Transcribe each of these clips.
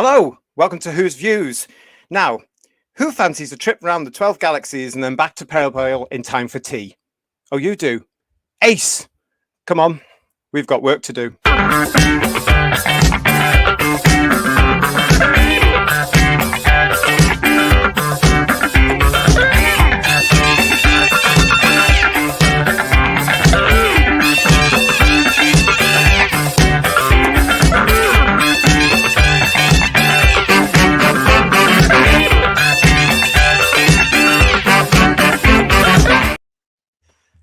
Hello, welcome to Who's Views. Now, who fancies a trip around the 12 galaxies and then back to Pale in time for tea? Oh, you do? Ace! Come on, we've got work to do.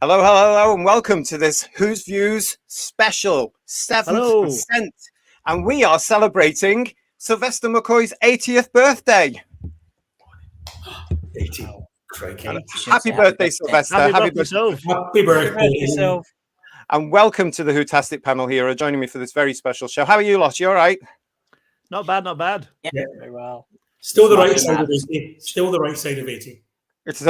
Hello, hello, and welcome to this Who's Views special 7th percent. And we are celebrating Sylvester McCoy's 80th birthday. 80. Crikey. Happy birthday, Sylvester. Happy birthday. Happy birthday. And welcome to the WHOTASTIC panel here, joining me for this very special show. How are you, lot? You all right? Not bad, not bad. Yeah. Very well. Still the right side of 80. Still the right side of 80. It's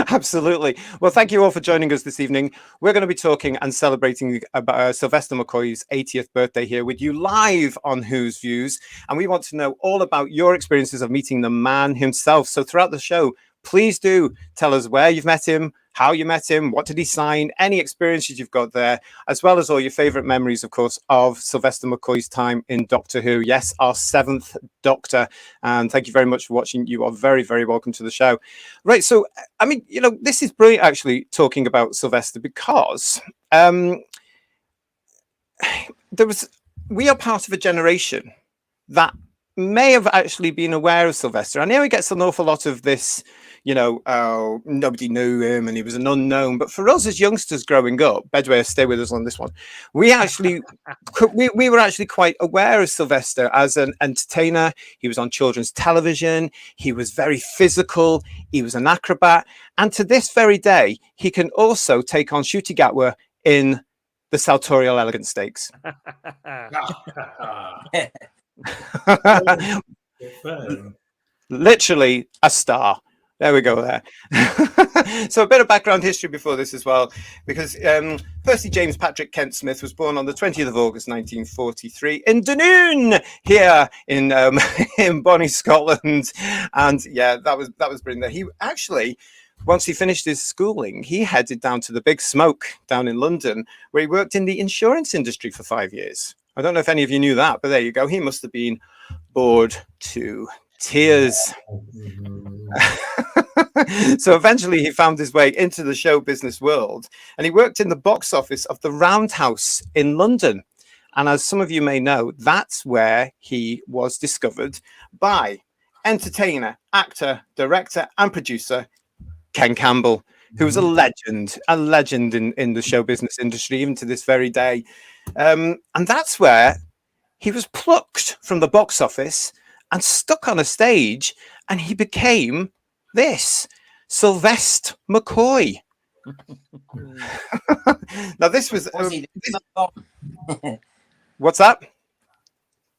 absolutely. Well, thank you all for joining us this evening. We're going to be talking and celebrating about Sylvester McCoy's 80th birthday here with you live on Who's Views. And we want to know all about your experiences of meeting the man himself. So throughout the show, please do tell us where you've met him, how you met him, what did he sign, any experiences you've got there, as well as all your favorite memories, of course, of Sylvester McCoy's time in Doctor Who. Yes, our 7th Doctor. And thank you very much for watching. You are very, very welcome to the show. Right. So, I mean, you know, this is brilliant, actually, talking about Sylvester, because we are part of a generation that may have actually been aware of Sylvester. I know he gets an awful lot of this, you know, nobody knew him and he was an unknown. But for us as youngsters growing up, Bedway, stay with us on this one. We actually, we were actually quite aware of Sylvester as an entertainer. He was on children's television. He was very physical. He was an acrobat. And to this very day, he can also take on Ncuti Gatwa in the Sartorial Elegant Stakes. Literally a star. There we go there. So a bit of background history before this as well, because Percy James Patrick Kent Smith was born on the 20th of August 1943 in Dunoon here in in Bonnie, Scotland. And yeah, that was brilliant. He actually, once he finished his schooling, he headed down to the Big Smoke down in London, where he worked in the insurance industry for 5 years. I don't know if any of you knew that, but there you go. He must have been bored to tears. So eventually he found his way into the show business world, and he worked in the box office of the Roundhouse in London. And as some of you may know, that's where he was discovered by entertainer, actor, director, and producer Ken Campbell, who was a legend in the show business industry, even to this very day. And that's where he was plucked from the box office and stuck on a stage, and he became this Sylvester McCoy. Now, this was what's that?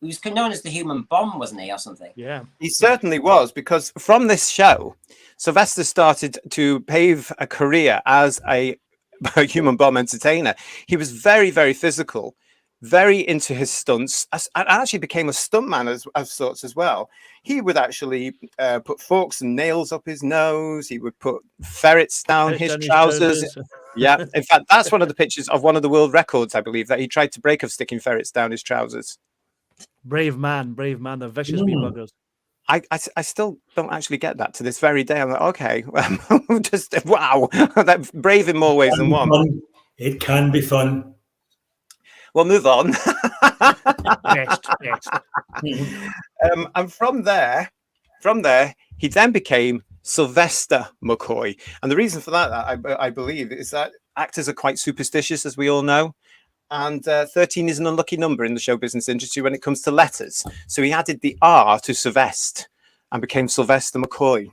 He was known as the human bomb, wasn't he, or something? Yeah, he certainly was, because from this show, Sylvester started to pave a career as a human bomb entertainer. He was very, very physical, very into his stunts, and actually became a stuntman of sorts as well. He would actually put forks and nails up his nose. He would put ferrets down his trousers. Yeah, in fact, that's one of the pictures of one of the world records, I believe, that he tried to break, of sticking ferrets down his trousers. Brave man, the vicious wee buggers. I still don't actually get that to this very day. I'm like, okay, just wow, that brave in more ways than one. It can be fun. We'll move on. Next. And from there, he then became Sylvester McCoy. And the reason for that, I believe, is that actors are quite superstitious, as we all know. And 13 is an unlucky number in the show business industry when it comes to letters. So he added the R to Sylvester and became Sylvester McCoy.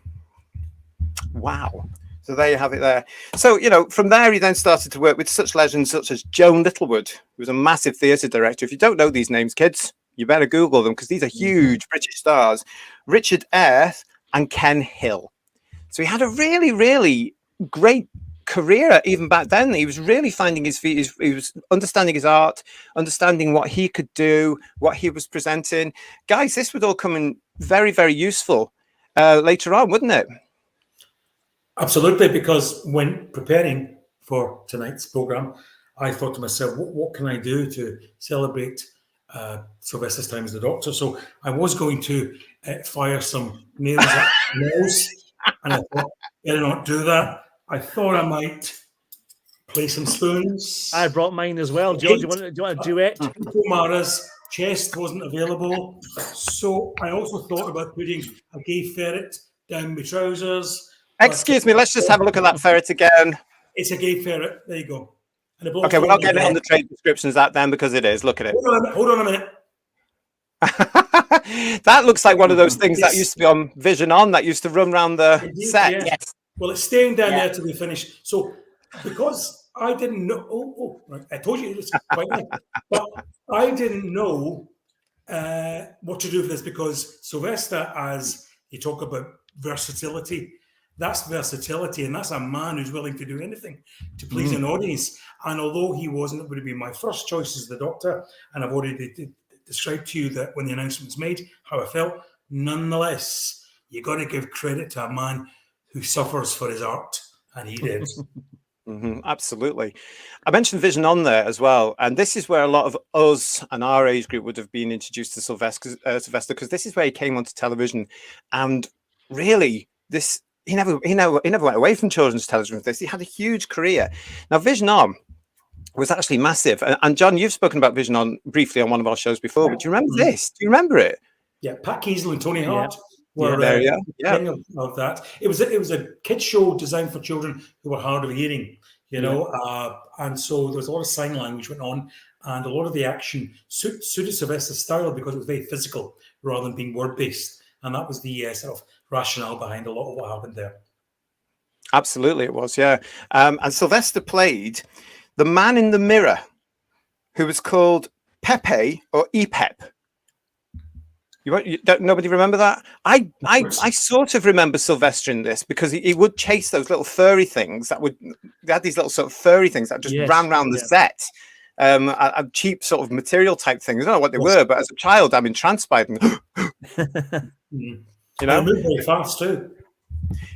Wow. So there you have it there. So, you know, from there, he then started to work with such legends such as Joan Littlewood, who was a massive theatre director. If you don't know these names, kids, you better Google them, because these are huge British stars. Richard Eyre and Ken Hill. So he had a really, really great career even back then. He was really finding his feet. He was understanding his art, understanding what he could do, what he was presenting. Guys, this would all come in very, very useful later on, wouldn't it? Absolutely, because when preparing for tonight's program, I thought to myself, what can I do to celebrate Sylvester's time as the Doctor? So I was going to fire some nails at nails, and I thought, better not do that. I thought I might play some spoons. I brought mine as well. Do you want a duet? Mara's chest wasn't available, so I also thought about putting a gay ferret down my trousers. Excuse me, let's just have a look at that ferret again. It's a gay ferret. There you go. Okay, we're not getting it on the trade descriptions that then because it is. Look at it. Hold on a minute. That looks like one of those things that used to be on Vision On that used to run around the set. Yeah. Yes. Well, it's staying down there till we finish. So, because I didn't know, right, I told you it's quite nice, but I didn't know what to do for this because Sylvester, as you talk about versatility, that's versatility, and that's a man who's willing to do anything to please an audience. And although he wasn't, it would have been my first choice as the Doctor, and I've already described to you that when the announcement was made, how I felt. Nonetheless, you got to give credit to a man who suffers for his art, and he did. Absolutely. I mentioned Vision On there as well, and this is where a lot of us and our age group would have been introduced to Sylvester, because this is where he came onto television, and really, this he never went away from children's television with this. He had a huge career. Now, Vision On was actually massive, and John, you've spoken about Vision On briefly on one of our shows before, but do you remember this? Do you remember it? Yeah, Pat Kiesel and Tony Hart. Of that. It was a kids show designed for children who were hard of hearing, and so there was a lot of sign language went on, and a lot of the action suited Sylvester's style because it was very physical rather than being word based, and that was the sort of rationale behind a lot of what happened there. Absolutely, it was, yeah. And Sylvester played the man in the mirror, who was called Pepe or Epep. Nobody remember that? I sort of remember Sylvester in this because he would chase those little furry things they had these little sort of furry things that just ran around the set. A cheap sort of material type things. I don't know what they were, but as a child, I'm entranced by them. They moved very fast too.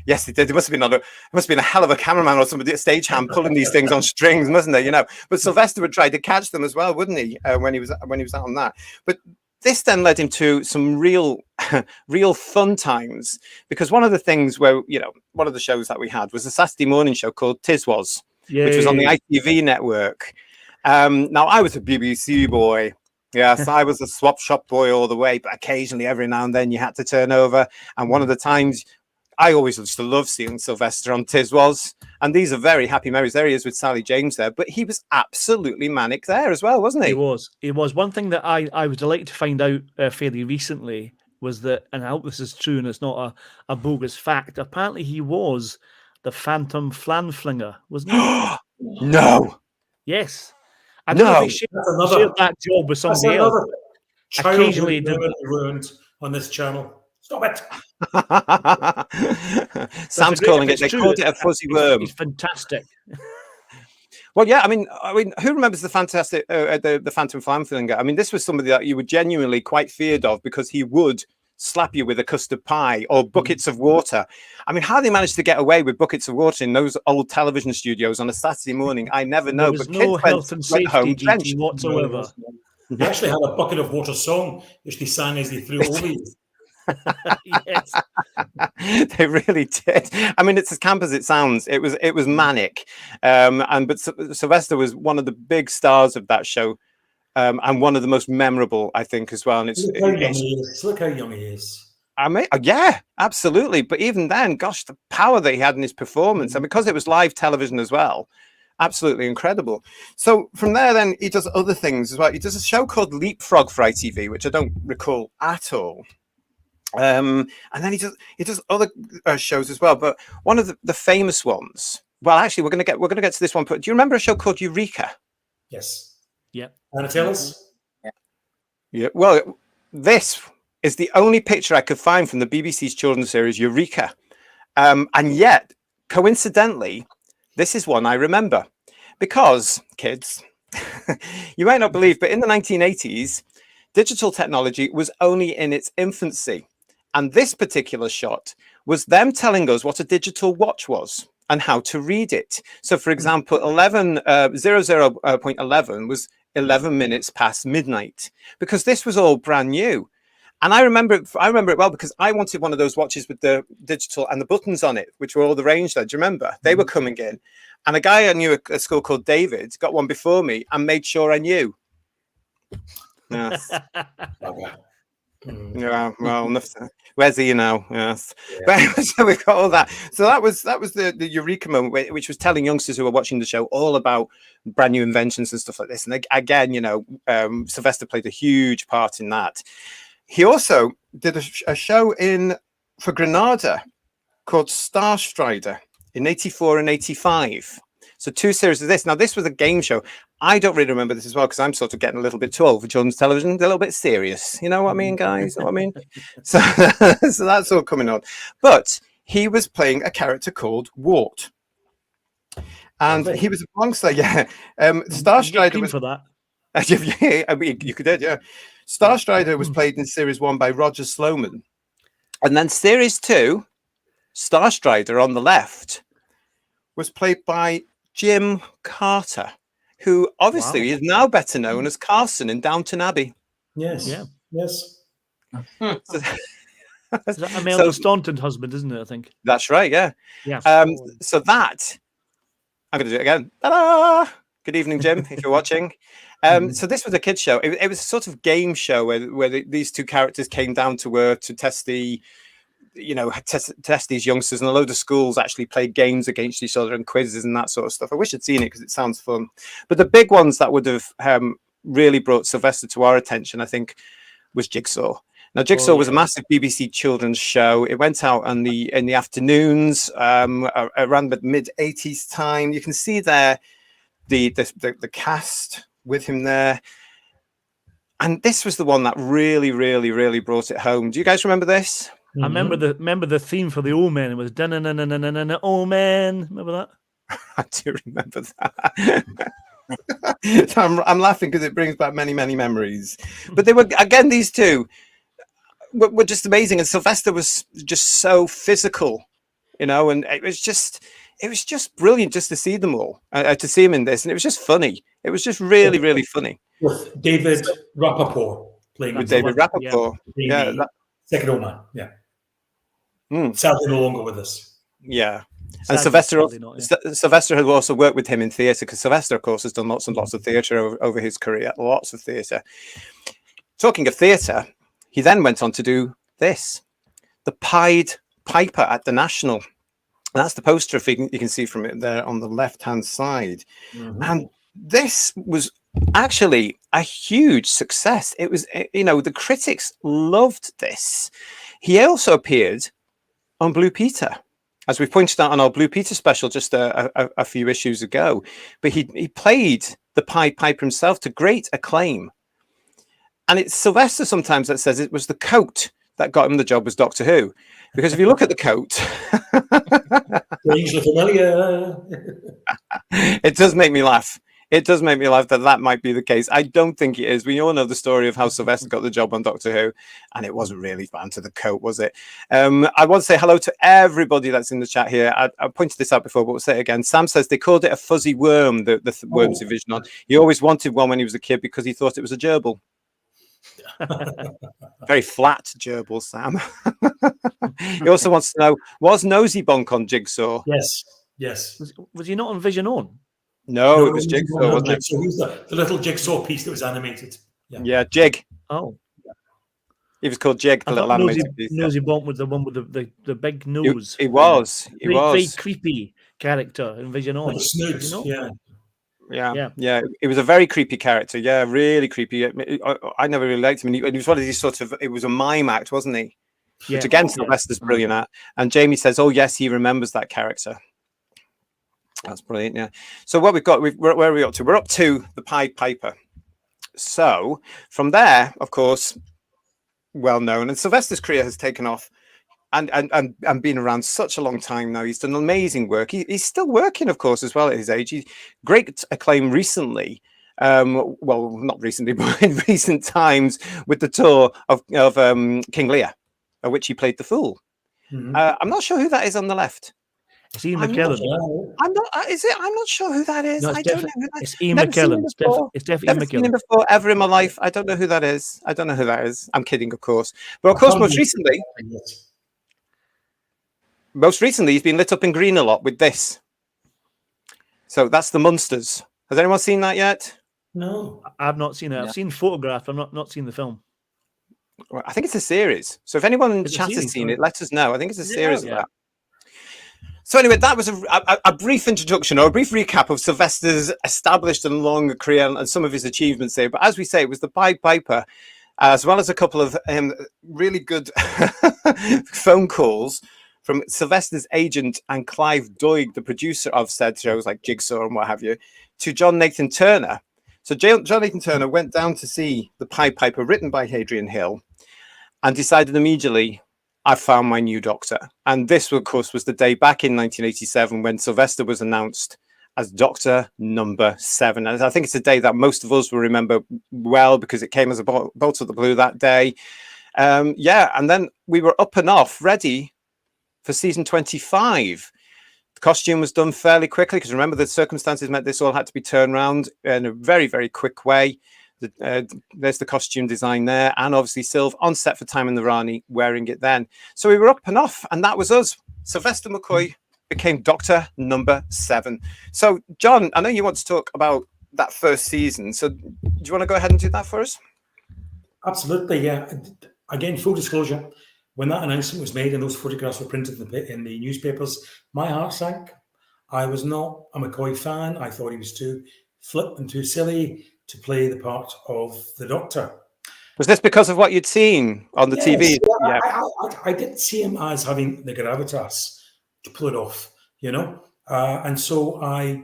Yes, they did. There must have been a hell of a cameraman or somebody at stagehand pulling these things on strings, mustn't there? But Sylvester would try to catch them as well, wouldn't he? When he was out on that. But this then led him to some real fun times, because one of the things where one of the shows that we had was a Saturday morning show called Tis Was, which was on the ITV network. Now I was a BBC boy. Yes, I was a swap shop boy all the way, but occasionally, every now and then, you had to turn over. And one of the times, I always used to love seeing Sylvester on Tis Was. And these are very happy memories. There he is with Sally James there, but he was absolutely manic there as well, wasn't he? He was. One thing that I was delighted to find out fairly recently was that, and I hope this is true and it's not a bogus fact, apparently he was the Phantom Flan Flinger, wasn't he? No. Yes. I don't know if he shared that job with somebody else. Occasionally ruined on this channel. Stop it. Sam's calling it. They called it a fuzzy worm. It's fantastic. Well, yeah. I mean, who remembers the Phantom Flan Flinger? I mean, this was somebody that you were genuinely quite feared of because he would slap you with a custard pie or buckets of water. I mean, how they managed to get away with buckets of water in those old television studios on a Saturday morning, I never know. There was no health and safety duty whatsoever. They actually had a bucket of water song, which they sang as they threw over you. Yes. They really did. I mean, it's as camp as it sounds. It was manic. But Sylvester was one of the big stars of that show. And one of the most memorable, I think, as well. And Look how young he is. I mean, yeah, absolutely. But even then, gosh, the power that he had in his performance, and because it was live television as well, absolutely incredible. So from there, then he does other things as well. He does a show called Leapfrog for ITV, which I don't recall at all. And then he does other shows as well. But one of the famous ones. Well, actually, we're gonna get to this one. But do you remember a show called Eureka? Yes. Yeah. Want to tell us? Yeah. Well, this is the only picture I could find from the BBC's children's series Eureka, and yet, coincidentally, this is one I remember because, kids, you might not believe, but in the 1980s, digital technology was only in its infancy. And this particular shot was them telling us what a digital watch was and how to read it. So, for example, 00.11 was 11 minutes past midnight, because this was all brand new. And I remember it well because I wanted one of those watches with the digital and the buttons on it, which were all the range there. Do you remember? They were coming in. And a guy I knew at a school called David got one before me and made sure I knew. Yes. Yeah, well, where's he now? Yes, yeah. But so we got all that. So that was the Eureka moment, which was telling youngsters who were watching the show all about brand new inventions and stuff like this. And again, you know, Sylvester played a huge part in that. He also did a show for Granada called Star Strider in 84 and 85. So 2 series of this. Now, this was a game show. I don't really remember this as well because I'm sort of getting a little bit too old for children's television. A little bit serious. You know what I mean, guys? You know what I mean? So, so that's all coming on. But he was playing a character called Wart. And he was alongside, Star Strider was for that. Yeah, I mean, you could, yeah. Star Strider was played in Series 1 by Roger Sloman. And then Series 2, Star Strider on the left, was played by Jim Carter, who obviously is now better known as Carson in Downton Abbey. Yes. Yeah. Yes. Is that Imelda Staunton's husband, isn't it? I think that's right. Yeah. Yeah. So that I'm going to do it again. Ta-da! Good evening, Jim, if you're watching. So this was a kids show. It was a sort of game show where these two characters came down to Earth to test test these youngsters, and a load of schools actually played games against each other and quizzes and that sort of stuff. I wish I'd seen it because it sounds fun. But the big ones that would have really brought Sylvester to our attention, I think, was Jigsaw. Now, Jigsaw was a massive BBC children's show. It went out in the afternoons around the mid-80s time. You can see there the cast with him there. And this was the one that really, really, really brought it home. Do you guys remember this? I remember the theme for the Old Man. It was Old Man. Remember that? I do remember that. So I'm laughing because it brings back many, many memories. But they were, again, these two were just amazing. And Sylvester was just so physical, and it was just brilliant just to see them all, to see him in this. And it was just funny. It was just really, really funny. With David Rappaport playing. With David Rappaport. Yeah. Second Old Man. Yeah. Sadly no longer with us. Yeah. And Sylvester had also worked with him in theatre, because Sylvester, of course, has done lots and lots of theatre over his career, lots of theatre. Talking of theatre, he then went on to do this, the Pied Piper at the National. That's the poster, if you can see from it there on the left-hand side. And this was actually a huge success. It was, the critics loved this. He also appeared on Blue Peter, as we pointed out on our Blue Peter special just a few issues ago. But he played the Pied Piper himself to great acclaim. And it's Sylvester sometimes that says it was the coat that got him the job as Doctor Who. Because if you look at the coat, strangely familiar. It does make me laugh. It does make me laugh that might be the case. I don't think it is. We all know the story of how Sylvester got the job on Doctor Who, and it wasn't really down to the coat, was it? I want to say hello to everybody that's in the chat here. I pointed this out before, but we'll say it again. Sam says they called it a fuzzy worm, the worms division on. He always wanted one when he was a kid because he thought it was a gerbil. Very flat gerbil, Sam. He also wants to know, was Nosy Bonk on Jigsaw? Yes. Was he not on Vision On? No, it was Jigsaw, wasn't it? So he was the little Jigsaw piece that was animated. Yeah, Jig. Oh. He was called Jig, the little animated piece. Nosy Bonk was the one with the big nose. He was. Very creepy character in Vision On. Like Snoots, Yeah. It was a very creepy character. Yeah, really creepy. I never really liked him. And he was one of these it was a mime act, wasn't he? Yeah. Which again, Sylvester's brilliant at. And Jamie says, oh, yes, he remembers that character. That's brilliant, yeah. So what we've got, where are we up to? We're up to the Pied Piper. So from there, of course, well known. And Sylvester's career has taken off and been around such a long time now. He's done amazing work. He's still working, of course, as well at his age. He great acclaim recently. Well, not recently, but in recent times with the tour of King Lear, of which he played the fool. I'm not sure who that is on the left. It's Ian McKellen. I'm not. Is it? I'm not sure who that is. No, I don't know who that is. It's Ian McKellen. It's definitely Ian Never seen him McKellen. before ever in my life. I don't know who that is. I don't know who that is. I'm kidding, of course. But of course, most recently, he's been lit up in green a lot with this. So that's the Munsters. Has anyone seen that yet? No, I've not seen it. I've seen photographs. I've not seen the film. Well, I think it's a series. So if anyone in the It's a chat has series, seen right? it, let us know. I think it's a series of Yeah. that. So anyway, that was a brief introduction or a brief recap of Sylvester's established and long career and some of his achievements there. But as we say, it was the Pied Piper, as well as a couple of really good phone calls from Sylvester's agent and Clive Doig, the producer of said shows like Jigsaw and what have you, to John Nathan Turner. So John Nathan Turner went down to see the Pied Piper written by Hadrian Hill and decided immediately, I found my new doctor. And this, of course, was the day back in 1987 when Sylvester was announced as Doctor Number 7. And I think it's a day that most of us will remember well because it came as a bolt of the blue that day. And then we were up and off, ready for season 25. The costume was done fairly quickly because remember the circumstances meant this all had to be turned around in a very, very quick way. There's the costume design there, and obviously Sylv on set for Time and the Rani wearing it then. So we were up and off, and that was us. Sylvester McCoy became Doctor Number 7. So, John, I know you want to talk about that first season. So, do you want to go ahead and do that for us? absolutely. Yeah. Again, full disclosure: when that announcement was made and those photographs were printed in the newspapers, my heart sank. I was not a McCoy fan. I thought he was too flip and too silly to play the part of the Doctor. Was this because of what you'd seen on the TV? Yeah. I didn't see him as having the gravitas to pull it off, and so I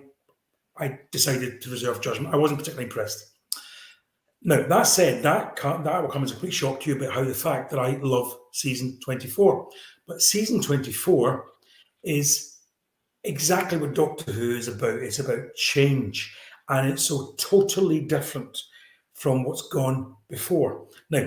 decided to reserve judgment. I wasn't particularly impressed. Now, that said, that will come as a complete shock to you about how the fact that I love season 24. But season 24 is exactly what Doctor Who is about. It's about change. And it's so totally different from what's gone before. Now,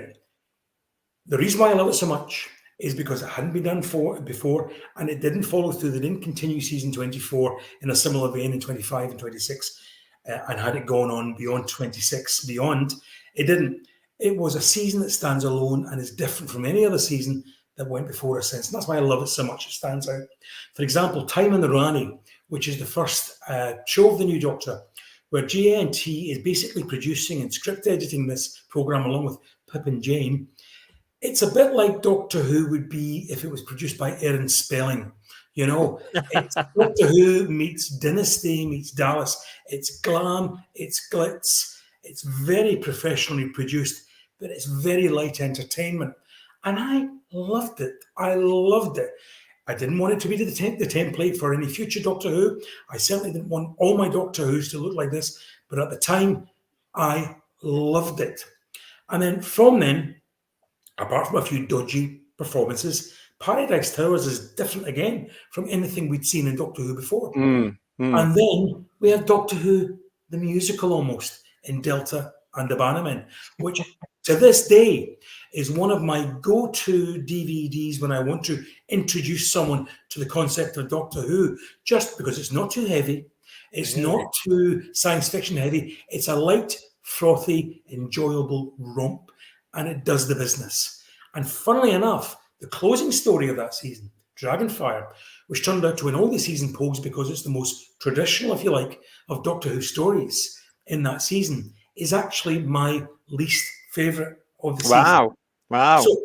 the reason why I love it so much is because it hadn't been done before, and it didn't follow through. They didn't continue season 24 in a similar vein in 25 and 26, and had it gone on beyond 26, it didn't. It was a season that stands alone and is different from any other season that went before or since. And that's why I love it so much. It stands out. For example, Time and the Rani, which is the first show of the new Doctor, where GNT is basically producing and script editing this program along with Pip and Jane. It's a bit like Doctor Who would be if it was produced by Aaron Spelling. It's Doctor Who meets Dynasty meets Dallas. It's glam, it's glitz, it's very professionally produced, but it's very light entertainment. And I loved it. I didn't want it to be the template for any future Doctor Who. I certainly didn't want all my Doctor Who's to look like this. But at the time, I loved it. And then from then, apart from a few dodgy performances, Paradise Towers is different again from anything we'd seen in Doctor Who before. And then we have Doctor Who, the musical almost, in Delta and the Bannermen, which to this day is one of my go-to DVDs when I want to introduce someone to the concept of Doctor Who, just because it's not too heavy, it's not too science fiction heavy, it's a light, frothy, enjoyable romp, and it does the business. And funnily enough, the closing story of that season, Dragonfire, which turned out to win all the season polls because it's the most traditional, if you like, of Doctor Who stories in that season, is actually my least favourite of the season. Wow. So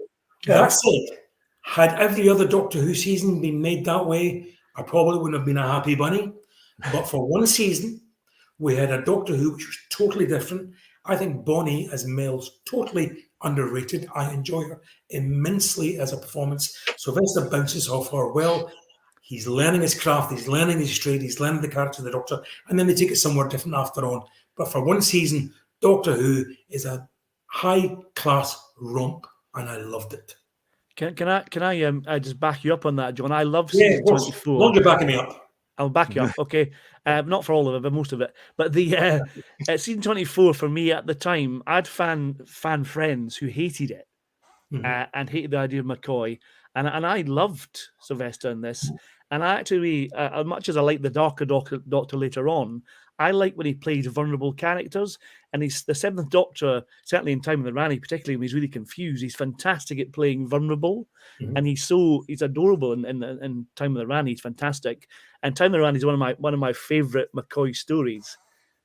that said, had every other Doctor Who season been made that way, I probably wouldn't have been a happy bunny. But for one season, we had a Doctor Who which was totally different. I think Bonnie as Mel's totally underrated. I enjoy her immensely as a performance. Sylvester bounces off her well. He's learning his craft, he's learning his trade, he's learning the character of the Doctor, and then they take it somewhere different after on. But for one season, Doctor Who is a high-class romp, and I loved it. Can I just back you up on that, John? I love Yeah, season 24. Long you're backing me up. I'll back you up, okay? Not for all of it, but most of it. But the season 24 for me at the time, I had fan friends who hated it and hated the idea of McCoy, and I loved Sylvester in this. And I actually, as much as I like the darker Doctor later on, I like when he played vulnerable characters. And he's the Seventh Doctor, certainly in Time of the Rani, particularly when he's really confused. He's fantastic at playing vulnerable, and he's adorable in Time of the Rani. He's fantastic, and Time of the Rani is one of my favorite McCoy stories.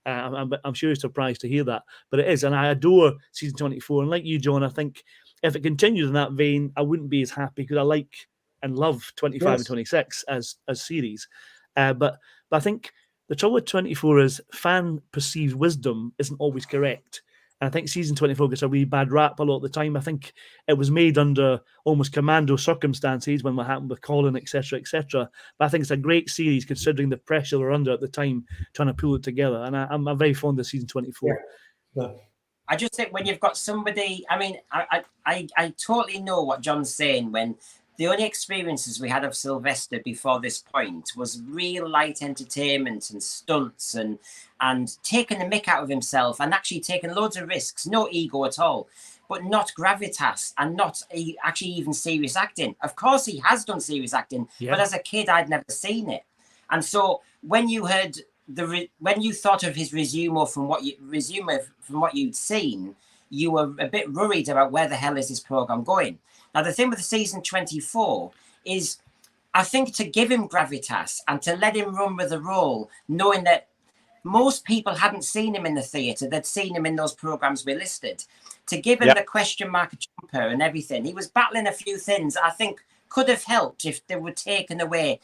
I'm sure you're surprised to hear that, but it is, and I adore season 24. And like you, John, I think if it continues in that vein, I wouldn't be as happy because I like and love 25 and 26 as series, but I think the trouble with 24 is fan perceived wisdom isn't always correct. And I think season 24 gets a really bad rap a lot of the time. I think it was made under almost commando circumstances when what happened with Colin, etc., etc. But I think it's a great series considering the pressure they're under at the time trying to pull it together. And I'm very fond of season 24. Yeah. I just think when you've got somebody, I mean, I totally know what John's saying when the only experiences we had of Sylvester before this point was real light entertainment and stunts and taking the mick out of himself and actually taking loads of risks, no ego at all, but not gravitas and not actually even serious acting. Of course, he has done serious acting, but as a kid, I'd never seen it. And so when you heard when you thought of his resume from what you'd seen, you were a bit worried about where the hell is this program going. Now, the thing with season 24 is, I think to give him gravitas and to let him run with the role, knowing that most people hadn't seen him in the theatre, they'd seen him in those programs we listed, to give him the question mark jumper and everything. He was battling a few things I think could have helped if they were taken away.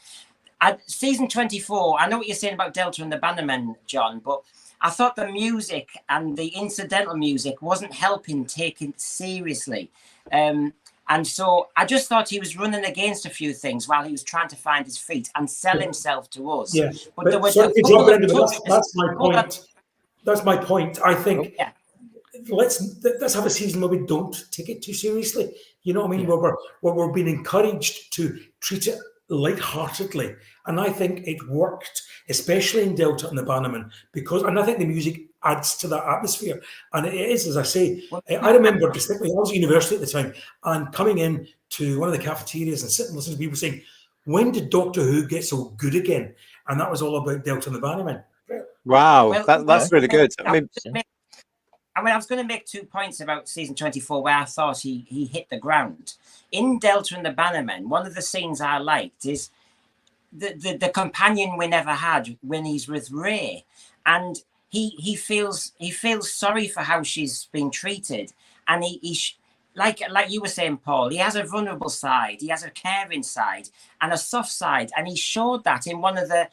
Season 24, I know what you're saying about Delta and the Bannermen, John, but I thought the music and the incidental music wasn't helping take it seriously. And so I just thought he was running against a few things while he was trying to find his feet and sell himself to us. Yeah, but there was that's my point. That's my point. I think let's have a season where we don't take it too seriously. You know what I mean? Where we're being encouraged to treat it lightheartedly, and I think it worked, especially in Delta and the Bannerman, and I think the music adds to that atmosphere. And it is, as I say, I remember distinctly, I was at university at the time, and coming in to one of the cafeterias and sitting and listening to people saying, "When did Doctor Who get so good again?" And that was all about Delta and the Bannerman. Wow, that's really good. I was going to make 2 points about season 24 where I thought he hit the ground. In Delta and the Bannermen, one of the scenes I liked is the companion we never had when he's with Ray, and he feels sorry for how she's been treated, and he like you were saying, Paul, he has a vulnerable side, he has a caring side and a soft side, and he showed that in one of the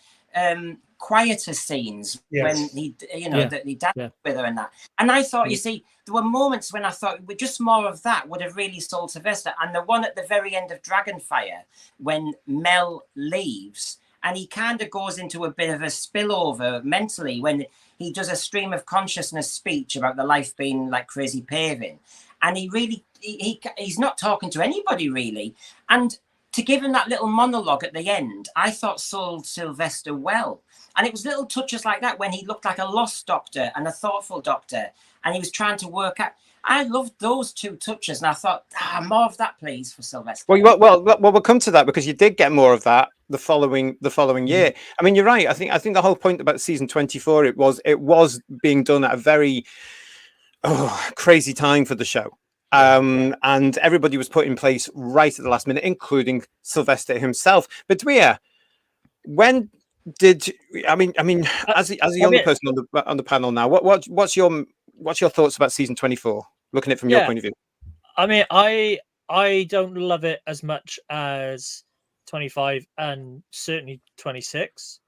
quieter scenes when he that he danced with her and that. And I thought, you see, there were moments when I thought just more of that would have really sold Sylvester. And the one at the very end of Dragonfire when Mel leaves and he kind of goes into a bit of a spillover mentally when he does a stream of consciousness speech about the life being like crazy paving, and he's not talking to anybody really, and to give him that little monologue at the end, I thought sold Sylvester well. And it was little touches like that when he looked like a lost doctor and a thoughtful doctor, and he was trying to work out. I loved those two touches, and I thought, more of that, please, for Sylvester. Well, we'll come to that because you did get more of that the following year. I mean, you're right. I think the whole point about season 24 it was being done at a very crazy time for the show. And everybody was put in place right at the last minute, including Sylvester himself. But Dwyer, when did I mean as a younger person on the panel now, what's your thoughts about season 24? Looking at it from your point of view. I mean, I don't love it as much as 25 and certainly 26,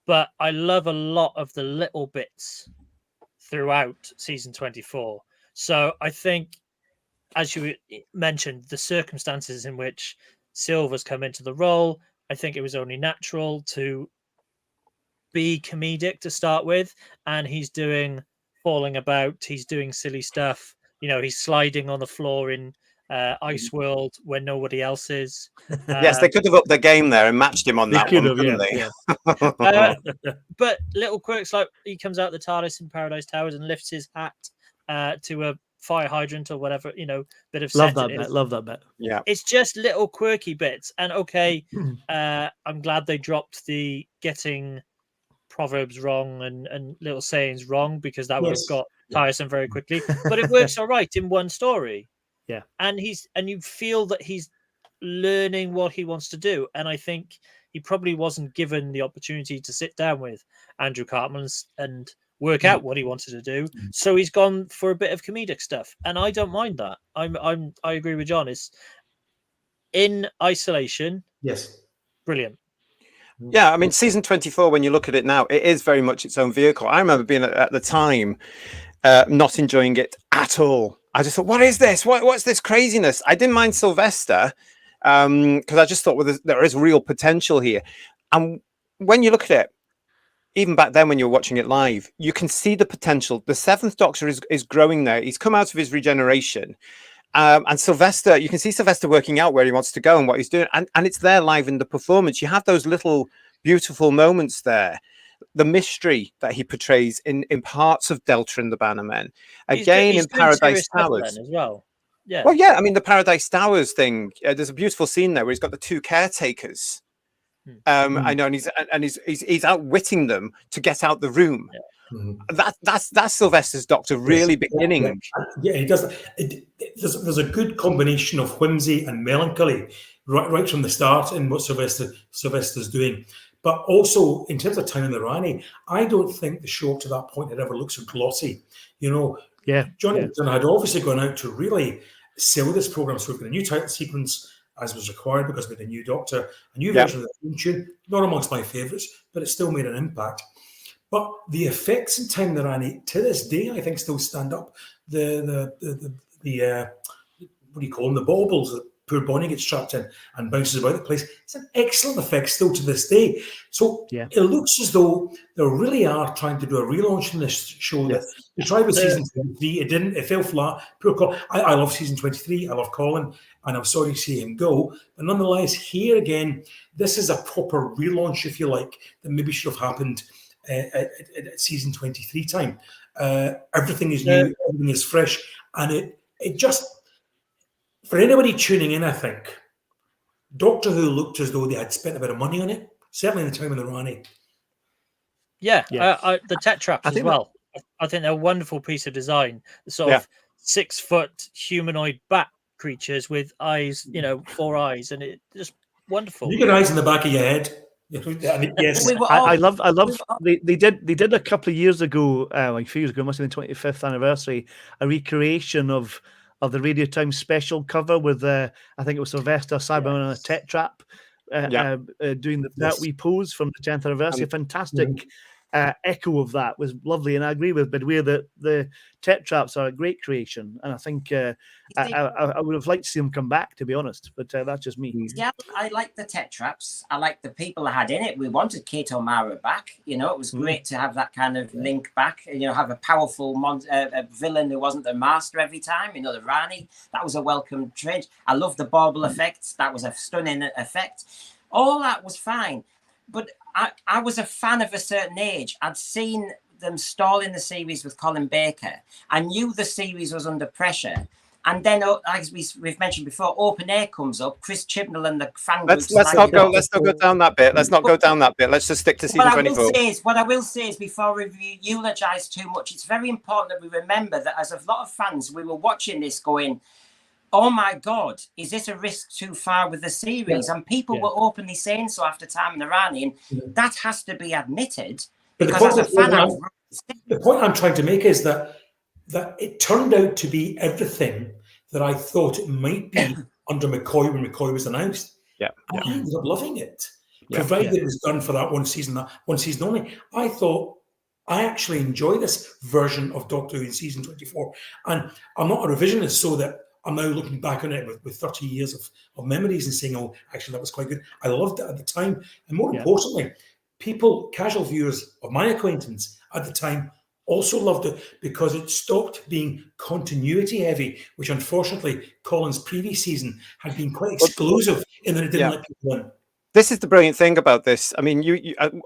but I love a lot of the little bits throughout season 24. So I think, as you mentioned, the circumstances in which Silver's come into the role, I think it was only natural to be comedic to start with. And he's doing falling about, he's doing silly stuff. You know, he's sliding on the floor in Ice World when nobody else is. Yes, they could have upped their game there and matched him on They that could one, have, couldn't yeah, they? But little quirks like he comes out the TARDIS in Paradise Towers and lifts his hat to a fire hydrant or whatever, bit of love set that it bit. is. Love that bit. Yeah. It's just little quirky bits. And okay, I'm glad they dropped the getting proverbs wrong and little sayings wrong, because that would have got tiresome very quickly. But it works all right in one story. Yeah. And you feel that he's learning what he wants to do. And I think he probably wasn't given the opportunity to sit down with Andrew Cartman and work out what he wanted to do. So he's gone for a bit of comedic stuff. And I don't mind that. I agree with John. It's in isolation. Yes. Brilliant. Yeah, I mean, season 24, when you look at it now, it is very much its own vehicle. I remember being at the time not enjoying it at all. I just thought, what is this? What's this craziness? I didn't mind Sylvester because I just thought, well, there is real potential here. And when you look at it, even back then when you were watching it live, you can see the potential. The Seventh Doctor is growing there. He's come out of his regeneration. And Sylvester, you can see Sylvester working out where he wants to go and what he's doing. And it's there live in the performance. You have those little beautiful moments there. The mystery that he portrays in parts of Delta and the Bannermen. Again, in Paradise Towers as well. Yeah. Well, yeah, I mean, the Paradise Towers thing, there's a beautiful scene there where he's got the two caretakers. I know, and he's outwitting them to get out the room. Yeah. That's Sylvester's Doctor really beginning. Yeah, he does. There's a good combination of whimsy and melancholy right from the start in what Sylvester's doing. But also in terms of Time in the Rani, I don't think the show up to that point had ever looked so glossy. Johnny had obviously gone out to really sell this program. So we've got a new title sequence, as was required because we had a new Doctor, a new version of the theme tune, not amongst my favourites, but it still made an impact. But the effects in Time in the Rani, to this day, I think still stand up. The what do you call them? The baubles that poor Bonnie gets trapped in and bounces about the place. It's an excellent effect still to this day. So it looks as though they really are trying to do a relaunch in this show. That they tried with season 23, it didn't. It fell flat. Poor Colin. I love season 23. I love Colin, and I'm sorry to see him go. But nonetheless, here again, this is a proper relaunch, if you like, that maybe should have happened at season 23 time. Everything is new, everything is fresh, and it just, for anybody tuning in, I think Doctor Who looked as though they had spent a bit of money on it, certainly in the Time in the Rani. The Tetraps as well. I think they're a wonderful piece of design. The sort of 6 foot humanoid bat creatures with eyes, 4 eyes, and it's just wonderful. You get eyes in the back of your head. Yes, I love. They did a couple of years ago, like a few years ago, must have been 25th anniversary, a recreation of the Radio Times special cover with I think it was Sylvester, Cyberman, and a Tetrap doing that wee pose from the 10th anniversary. Fantastic echo of that was lovely, and I agree with Bedware that the Tetraps are a great creation, and I think I would have liked to see them come back, to be honest, but that's just me. Yeah, I like the Tetraps. I like the people I had in it. We wanted Kate O'Mara back. It was great to have that kind of link back. Have a powerful villain who wasn't the master every time. The Rani. That was a welcome change. I love the bauble effects. That was a stunning effect. All that was fine. But I was a fan of a certain age. I'd seen them stall in the series with Colin Baker. I knew the series was under pressure. And then, as we've mentioned before, Open Air comes up. Chris Chibnall and the fan groups. Let's not go down that bit. Let's not go down that bit. Let's just stick to season 24. What I will say is, before we eulogise too much, it's very important that we remember that as a lot of fans, we were watching this going, oh my God, is this a risk too far with the series? And people were openly saying so after Time in the Rani, and that has to be admitted. But the point I'm trying to make is that it turned out to be everything that I thought it might be under McCoy when McCoy was announced. And I ended up loving it, provided it was done for that one season only. I actually enjoy this version of Doctor Who in season 24. And I'm not a revisionist, so that I'm now looking back on it with 30 years of memories and saying, oh, actually, that was quite good. I loved it at the time. And more importantly, casual viewers of my acquaintance at the time, also loved it because it stopped being continuity heavy, which unfortunately Colin's previous season had been quite exclusive in that it didn't let people in. This is the brilliant thing about this. I mean,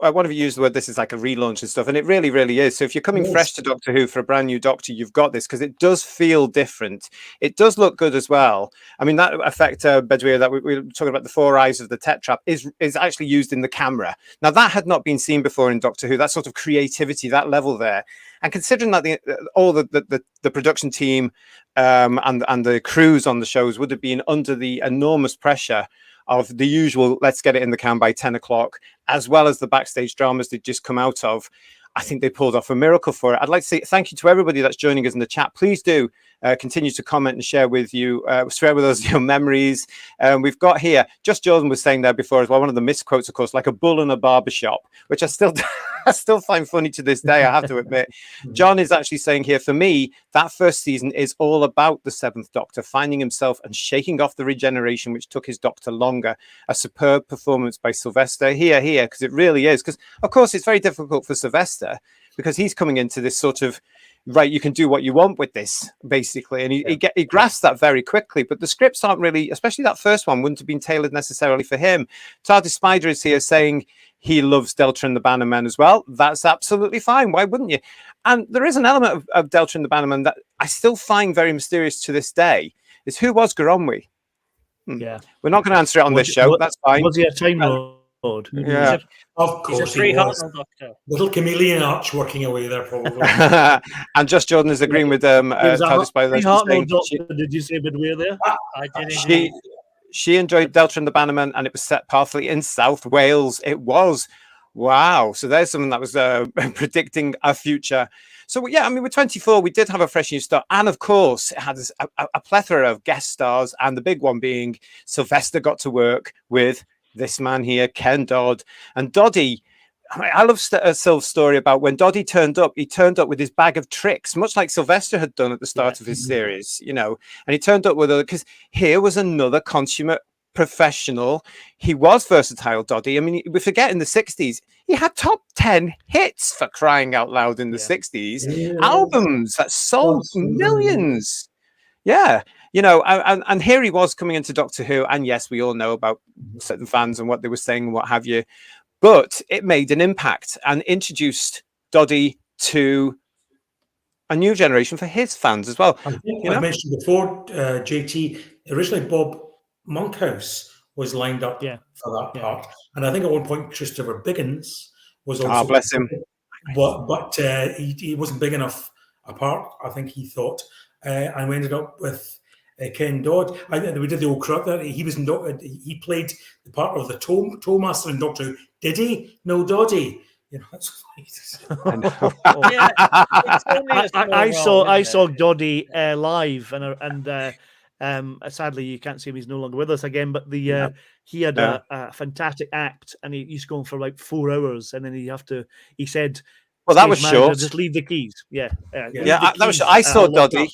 I want to use the word, this is like a relaunch and stuff, and it really, really is. So if you're coming fresh to Doctor Who for a brand new Doctor, you've got this, because it does feel different. It does look good as well. I mean, that effect, Bedouin, that we were talking about, the 4 eyes of the Tetrap, is actually used in the camera. Now, that had not been seen before in Doctor Who, that sort of creativity, that level there. And considering that all the production team and the crews on the shows would have been under the enormous pressure of the usual, let's get it in the can by 10 o'clock, as well as the backstage dramas they'd just come out of, I think they pulled off a miracle for it. I'd like to say thank you to everybody that's joining us in the chat. Please do continue to comment and share with us your memories. We've got here, just Jordan was saying there before as well, one of the misquotes, of course, like a bull in a barbershop, which I still find funny to this day, I have to admit. John is actually saying here, for me, that first season is all about the 7th Doctor finding himself and shaking off the regeneration, which took his Doctor longer. A superb performance by Sylvester. Here, because it really is. Because, of course, it's very difficult for Sylvester, because he's coming into this sort of, right, you can do what you want with this, basically. And he grasps that very quickly. But the scripts aren't really, especially that first one, wouldn't have been tailored necessarily for him. TARDIS Spider is here saying he loves Delta and the Bannermen as well. That's absolutely fine. Why wouldn't you? And there is an element of Delta and the Bannermen that I still find very mysterious to this day, is who was Garomwi? Yeah. We're not going to answer it on this show. That's fine. Was he a Time Lord? Yeah. Of course, he was. Little chameleon arch working away there, probably. And just Jordan is agreeing with TARDIS by Did you say Bedouin there? I didn't. She enjoyed Delta and the Bannermen, and it was set partly in South Wales. It was. Wow. So there's something that was predicting a future. So, yeah, I mean, with 24, we did have a fresh new start. And, of course, it had a plethora of guest stars, and the big one being Sylvester got to work with this man here, Ken Dodd. And Doddy, I love Sylv's story about when Doddy turned up, he turned up with his bag of tricks, much like Sylvester had done at the start of his series, you know, and he turned up with because here was another consummate professional. He was versatile, Doddy. I mean, we forget in the 60s, he had top 10 hits, for crying out loud, in the 60s, albums that sold millions. Yeah. You know, and here he was coming into Doctor Who, and yes, we all know about certain fans and what they were saying and what have you, but it made an impact and introduced Doddy to a new generation for his fans as well. I think I mentioned before, JT, originally Bob Monkhouse was lined up for that part, and I think at one point Christopher Biggins was also. Bless him. But he wasn't big enough a part, I think he thought, and we ended up with Ken Dodd. We did the old crowd there. He played the part of the tollmaster in Doctor Who. Did he? No, Doddy. You know, that's I saw Doddy live, and sadly you can't see him. He's no longer with us again. But he had a fantastic act, and he used to go on for about 4 hours, and then he said, "Well, that was short. Just leave the keys." Yeah, that was. I saw Doddy.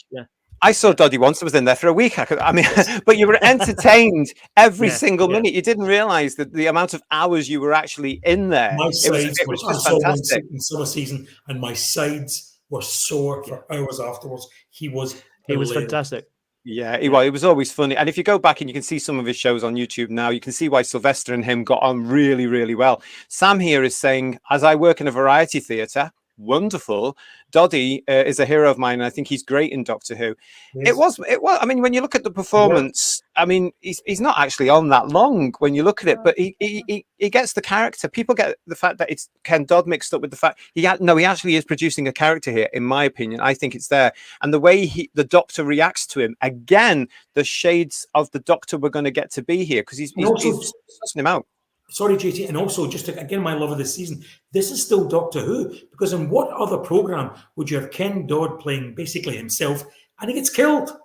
I saw Doddy once. I was in there for a week. But you were entertained every single minute. You didn't realize that the amount of hours you were actually in there. My sides it was just fantastic. In summer season, and my sides were sore for hours afterwards. He was fantastic. Yeah, it was always funny. And if you go back and you can see some of his shows on YouTube now, you can see why Sylvester and him got on really, really well. Sam here is saying, as I work in a variety theatre, wonderful. Doddy is a hero of mine, and I think he's great in Doctor Who. Yes. It was. I mean, when you look at the performance, I mean, he's not actually on that long when you look at it, but he gets the character. People get the fact that it's Ken Dodd mixed up with the fact he actually is producing a character here. In my opinion, I think it's there, and the way the Doctor reacts to him, again, the shades of the Doctor we're going to get to be here, because he's sussing him out. Sorry, JT, and also just again, my love of this season. This is still Doctor Who, because in what other program would you have Ken Dodd playing basically himself, and he gets killed?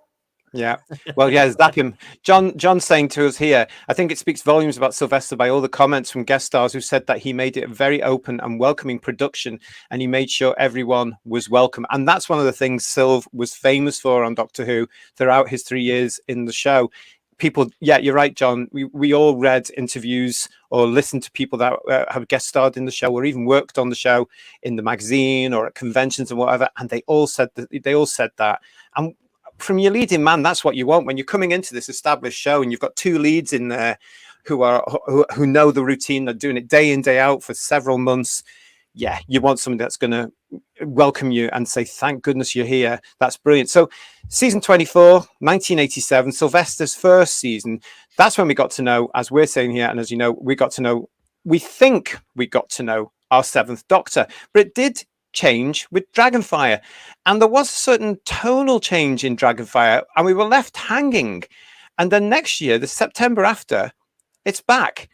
Yeah, well, yeah, zap him. John's saying to us here, I think it speaks volumes about Sylvester by all the comments from guest stars who said that he made it a very open and welcoming production, and he made sure everyone was welcome. And that's one of the things Sylv was famous for on Doctor Who throughout his 3 years in the show. people, yeah, you're right, John. We all read interviews or listened to people that have guest starred in the show or even worked on the show in the magazine or at conventions and whatever, and they all said that. And from your leading man, that's what you want when you're coming into this established show and you've got two leads in there who know the routine. They're doing it day in, day out for several months. Yeah, you want somebody that's going to welcome you and say, thank goodness you're here. That's brilliant. So season 24, 1987, Sylvester's first season. That's when we got to know, as we're saying here, and as you know, we got to know our seventh Doctor. But it did change with Dragonfire. And there was a certain tonal change in Dragonfire, and we were left hanging. And then next year, the September after, it's back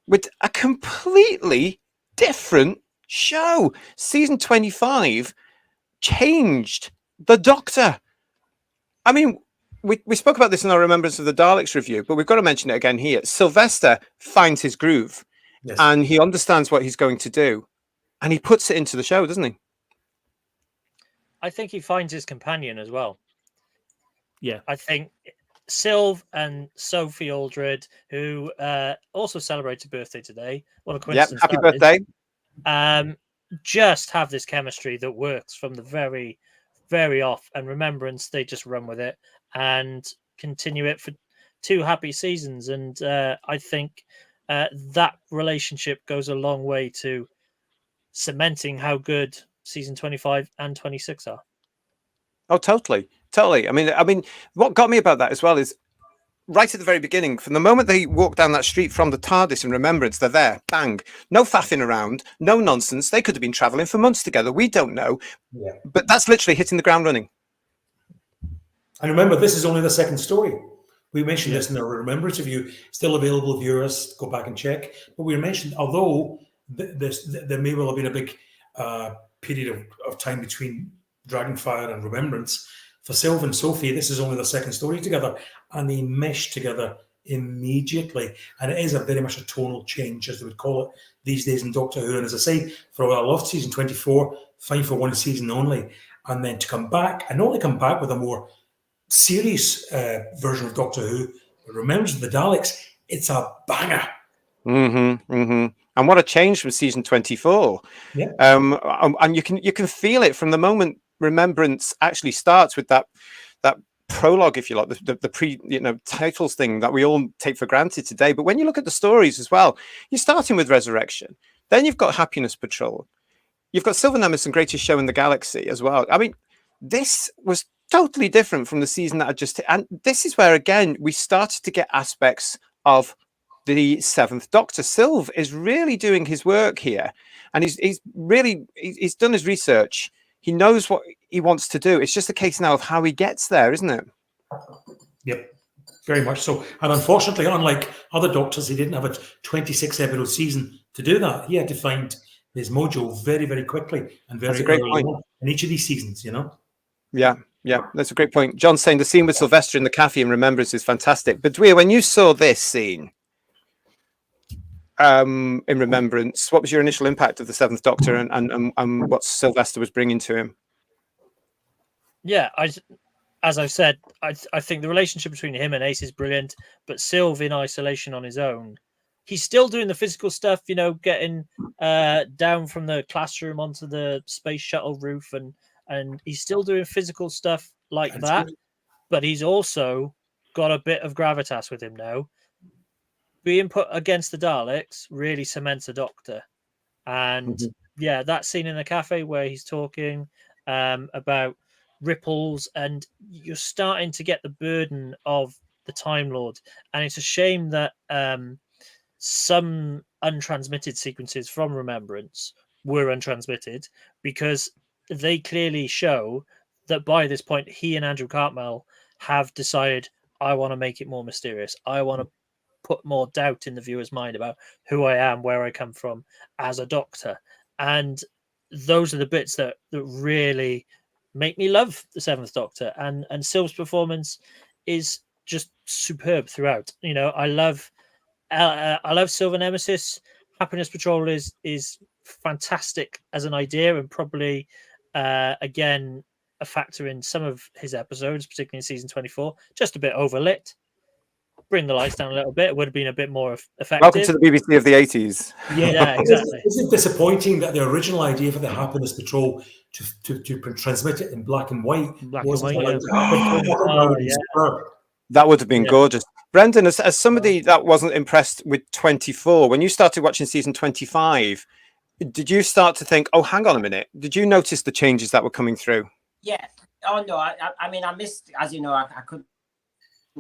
with a completely different show. Season 25 changed the Doctor. I mean, we spoke about this in our Remembrance of the Daleks review, but we've got to mention it again here. Sylvester finds his groove, yes, and he understands what he's going to do, and he puts it into the show, doesn't he? I think he finds his companion as well. Yeah. I think Sylv and Sophie Aldred, who also celebrates a birthday today. What a coincidence. Yep, happy birthday. Just have this chemistry that works from the very, very off, and Remembrance, they just run with it and continue it for 2 happy seasons. And I think that relationship goes a long way to cementing how good season 25 and 26 are. Oh, totally. I mean, what got me about that as well is right at the very beginning, from the moment they walk down that street from the TARDIS in Remembrance, they're there, bang, no faffing around, no nonsense. They could have been traveling for months together. We don't know, but that's literally hitting the ground running. And remember, this is only the second story. We mentioned this in our Remembrance review, still available, viewers, go back and check. But we mentioned, although there may well have been a big period of time between Dragonfire and Remembrance, for Sylv and Sophie, this is only the second story together, and they mesh together immediately. And it is very much a tonal change, as they would call it these days in Doctor Who. And as I say, for what I loved season 24, fine for one season only, and then to come back, and not only come back with a more serious version of Doctor Who, but Remembrance of the Daleks, it's a banger. And what a change from season 24. Yeah. And you can feel it from the moment Remembrance actually starts with that prologue, if you like, the pre titles thing that we all take for granted today. But when you look at the stories as well, you're starting with Resurrection, then you've got Happiness Patrol, you've got Silver Nemesis and Greatest Show in the Galaxy as well. I mean, this was totally different from the season that I just, and this is where again we started to get aspects of the seventh Doctor. Sylv is really doing his work here, and he's done his research. He knows what he wants to do. It's just a case now of how he gets there, isn't it? Yep, very much so. And unfortunately, unlike other Doctors, he didn't have a 26-episode season to do that. He had to find his mojo very, very quickly and very early on in each of these seasons, you know? Yeah, that's a great point. John's saying the scene with Sylvester in the cafe in Remembrance is fantastic. But Dwyer, when you saw this scene in Remembrance, what was your initial impact of the seventh Doctor and what Sylvester was bringing to him? Yeah, as I've said, I think the relationship between him and Ace is brilliant, but Sylv in isolation on his own, he's still doing the physical stuff, getting down from the classroom onto the space shuttle roof, and he's still doing physical stuff like that, but he's also got a bit of gravitas with him now. Being put against the Daleks really cements the Doctor. And that scene in the cafe where he's talking about ripples, and you're starting to get the burden of the Time Lord. And it's a shame that some untransmitted sequences from Remembrance were untransmitted, because they clearly show that by this point, he and Andrew Cartmel have decided, I want to make it more mysterious. I want to put more doubt in the viewer's mind about who I am, where I come from as a Doctor. And those are the bits that that make me love the seventh Doctor. And Sylv's performance is just superb throughout. I love Silver Nemesis. Happiness Patrol is fantastic as an idea, and probably again a factor in some of his episodes, particularly in season 24, just a bit overlit. bring the lights down a little bit. It would have been a bit more effective. Welcome to the BBC of the 80s. Yeah, exactly. Is it disappointing that the original idea for the Happiness Patrol to transmit it in black and white wasn't allowed to happen? That would have been gorgeous. Brendan, as somebody that wasn't impressed with 24, when you started watching season 25, did you start to think, oh, hang on a minute, did you notice the changes that were coming through? Yeah. Oh, no, I mean, I missed, as you know, I couldn't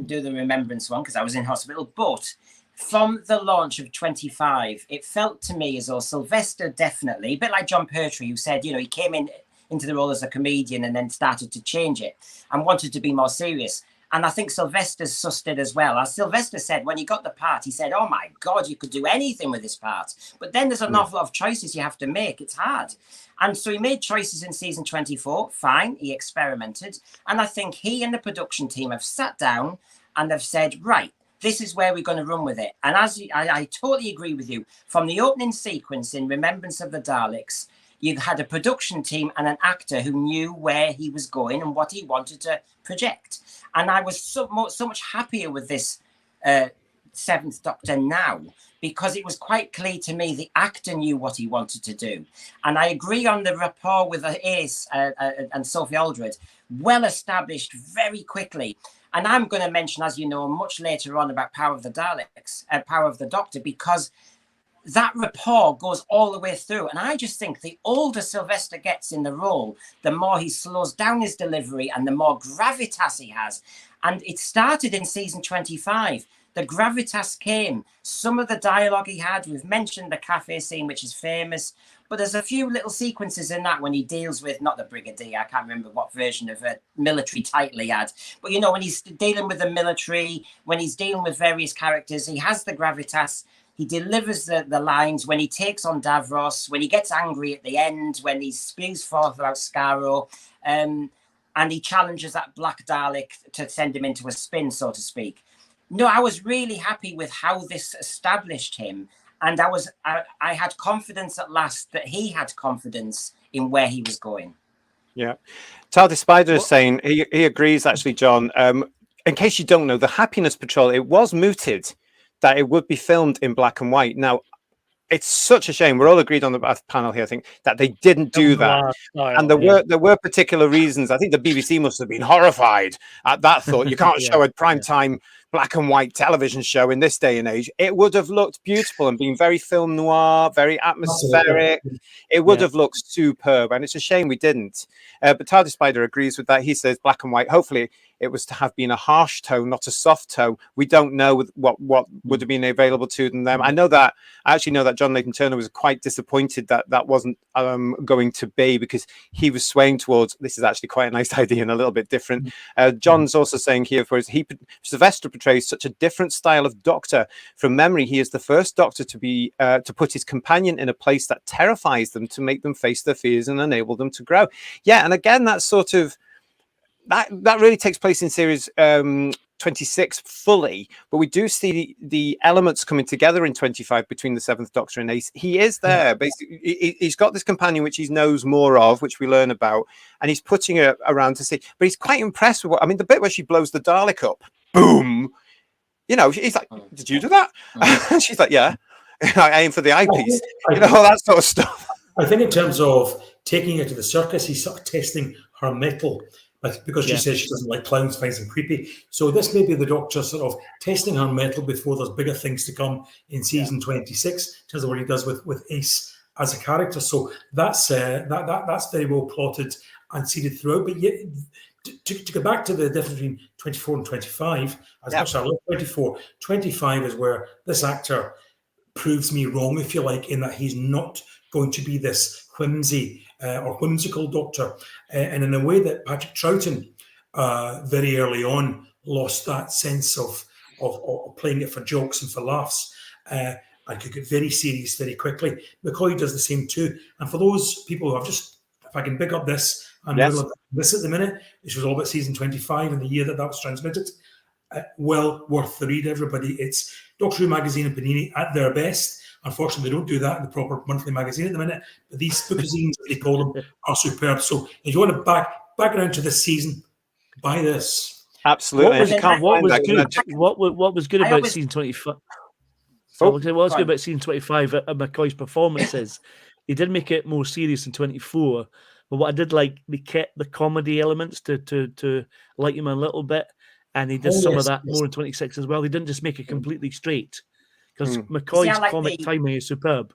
do the Remembrance one because I was in hospital, but from the launch of 25, it felt to me as though Sylvester definitely, a bit like John Pertwee, who said, he came into the role as a comedian and then started to change it and wanted to be more serious. And I think Sylvester sussed it as well. As Sylvester said, when he got the part, he said, oh my God, you could do anything with this part. But then there's an awful lot of choices you have to make. It's hard. And so he made choices in season 24. Fine. He experimented. And I think he and the production team have sat down and have said, right, this is where we're going to run with it. And as I totally agree with you, from the opening sequence in Remembrance of the Daleks, you had a production team and an actor who knew where he was going and what he wanted to project. And I was so much happier with this Seventh Doctor now, because it was quite clear to me the actor knew what he wanted to do. And I agree on the rapport with Ace and Sophie Aldred, well established very quickly. And I'm going to mention, as you know, much later on about Power of the Daleks, Power of the Doctor, because that rapport goes all the way through. And I just think the older Sylvester gets in the role, the more he slows down his delivery and the more gravitas he has. And it started in season 25. The gravitas came. Some of the dialogue he had, we've mentioned the cafe scene, which is famous, but there's a few little sequences in that when he deals with, not the Brigadier, I can't remember what version of a military title he had, but when he's dealing with the military, when he's dealing with various characters, he has the gravitas. He delivers the lines when he takes on Davros, when he gets angry at the end, when he spews forth about Skaro, and he challenges that Black Dalek to send him into a spin, so to speak. No, I was really happy with how this established him. And I had confidence at last that he had confidence in where he was going. Yeah. Tardy Spider is saying, he agrees, actually, John. In case you don't know, the Happiness Patrol, it was mooted that it would be filmed in black and white. Now, it's such a shame. We're all agreed on the panel here, I think, that they didn't do that. And there were particular reasons. I think the BBC must have been horrified at that thought. You can't show a primetime black and white television show in this day and age. It would have looked beautiful and been very film noir, very atmospheric. It would have looked superb. And it's a shame we didn't. But Tardy Spider agrees with that. He says black and white. Hopefully it was to have been a harsh tone, not a soft tone. We don't know what would have been available to them. I actually know that John Nathan Turner was quite disappointed that that wasn't going to be, because he was swaying towards, this is actually quite a nice idea and a little bit different. John's also saying here, Sylvester portrays such a different style of Doctor. From memory, he is the first Doctor to be to put his companion in a place that terrifies them, to make them face their fears and enable them to grow. Yeah, and again, that's sort of that really takes place in series 26 fully, but we do see the elements coming together in 25 between the Seventh Doctor and Ace. He is there, basically. He's got this companion which he knows more of, which we learn about, and he's putting her around to see. But he's quite impressed with the bit where she blows the Dalek up, boom. He's like, "Did you do that?" And she's like, "Yeah." I aim for the eyepiece. All that sort of stuff. I think in terms of taking her to the circus, he's sort of testing her mettle. But because she says she doesn't like clowns, finds them creepy. So this may be the Doctor sort of testing her mettle before there's bigger things to come in season 26, in terms of what he does with Ace as a character. So that's very well plotted and seeded throughout. But yet, to go back to the difference between 24 and 25, as much as I love 24, 25 is where this actor proves me wrong, if you like, in that he's not going to be this whimsy or whimsical Doctor, and in a way that Patrick Troughton very early on lost that sense of playing it for jokes and for laughs, and could get very serious very quickly. McCoy does the same too. And for those people who have just, if I can pick up this, and this at the minute, which was all about season 25 and the year that was transmitted, well worth the read, everybody. It's Doctor Who magazine and Panini at their best. Unfortunately, they don't do that in the proper monthly magazine at the minute, but these bookazines, as they call them, are superb. So if you want to back around to this season, buy this. Absolutely. What was, If you can't what find was that, good? check- What was good I about always- season 25? Oh, What was go good on. about season 25 at McCoy's performances? He did make it more serious in 24, but what I did like, they kept the comedy elements to light him a little bit, and he did Oh, some yes, of that yes. more in 26 as well. They didn't just make it completely straight, because Mm. McCoy's I like comic the- timing is superb.